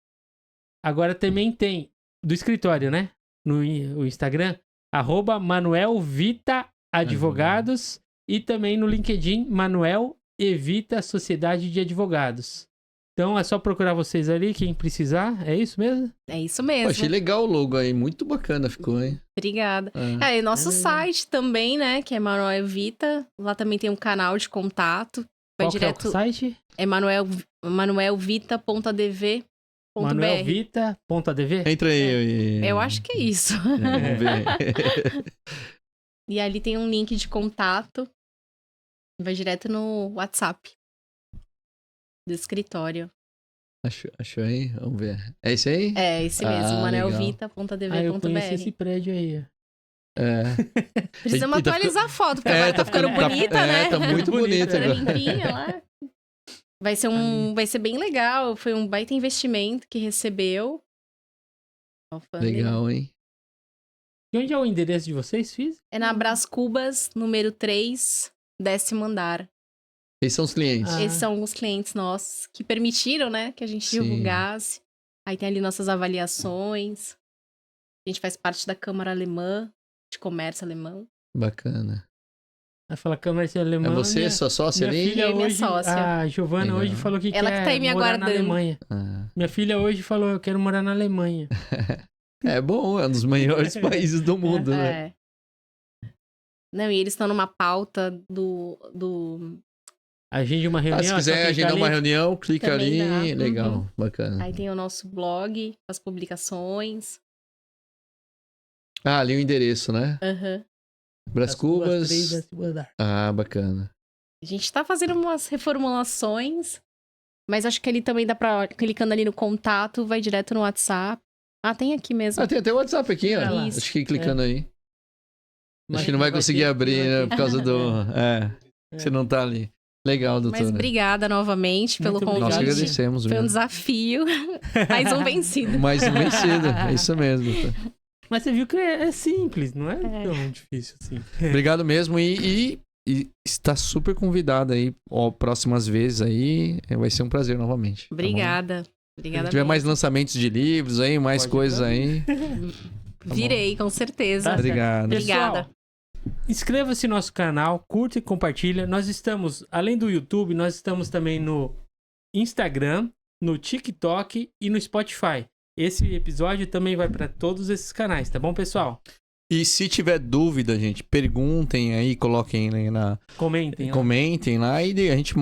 Agora também tem do escritório, né? No Instagram, @Manuel Vita Advogados. E também no LinkedIn, Manuel Evita Sociedade de Advogados. Então é só procurar vocês ali, quem precisar. É isso mesmo? É isso Pô, mesmo. achei legal o logo aí. Muito bacana ficou, hein? Obrigada. É. E nosso É. site também, né? Que é Manuel Vita. Lá também tem um canal de contato. Vai Qual direto. que é o site? É manuelvita.adv.br. Manuelvita.adv? Entra aí. Eu acho que é isso. Vamos ver. E ali tem um link de contato. Vai direto no WhatsApp do escritório. Achou aí? Vamos ver. É esse aí? É, esse mesmo, Ah, manuelvita.adv.br. Ah, eu conheço esse prédio aí. É. Precisamos E tá atualizar a foto, porque É, agora tá tá ficando ficando- bonita, é, né? tá muito bonita Era agora. limpinha lá. Vai ser bem legal. Foi um baita investimento que recebeu. Legal, hein? E onde é o endereço de vocês, Fiz? É na Brás Cubas, número 3, 10º andar. Esses são os clientes. Ah. Esses são alguns clientes nossos que permitiram, né, que a gente Sim. divulgasse. Aí tem ali nossas avaliações. A gente faz parte da Câmara Alemã, de Comércio Alemão. Bacana. Aí fala comércio alemão. É você, sua sócia minha ali? filha Eu e minha hoje, sócia. a Giovana Legal. hoje falou que Ela quer que tá aí me morar na aguardando. Alemanha. Ah. Minha filha hoje falou, eu quero morar na Alemanha. É bom, é um dos maiores países do mundo, né? É. Não, e eles estão numa pauta do Agende uma reunião. Ah, se é só quiser clicar agendar ali. uma reunião, clica Também ali. dá. Legal, Uhum. bacana. Aí tem o nosso blog, as publicações. Ah, ali o endereço, né? Aham. Brás Cubas. 3, 10º andar. Ah, bacana. A gente tá fazendo umas reformulações, mas acho que ele também dá pra, clicando ali no contato, vai direto no WhatsApp. Ah, tem aqui mesmo. Ah, tem até o WhatsApp aqui, ó. Isso. Acho que clicando aí. Mas Acho que não vai conseguir abrir, né? Por causa do... você não tá ali. Legal, doutora. Mas obrigada novamente pelo Muito convite. Nós que obrigado. agradecemos, Foi um mesmo. desafio. Mais um vencido. Mais um vencido. É isso mesmo, doutora. Mas você viu que é simples, não é tão difícil assim. Obrigado mesmo e está super convidada aí, ó, próximas vezes aí. Vai ser um prazer novamente. tá bom? Obrigada. Se Obrigada tiver mesmo. mais lançamentos de livros aí, mais Pode coisas aí. Virei, com certeza. Tá certo. Obrigado. Obrigada. Pessoal, inscreva-se no nosso canal, curta e compartilha. Nós estamos, além do YouTube, nós estamos também no Instagram, no TikTok e no Spotify. Esse episódio também vai para todos esses canais, tá bom, pessoal? E se tiver dúvida, gente, perguntem aí, coloquem aí Comentem. ó. comentem lá e a gente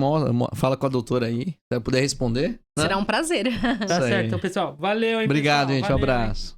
fala com a doutora aí. Se ela puder responder. né? Será um prazer. Tá Isso aí. certo, então, pessoal. Valeu, hein, Obrigado, pessoal. gente. Um Valeu, hein? abraço.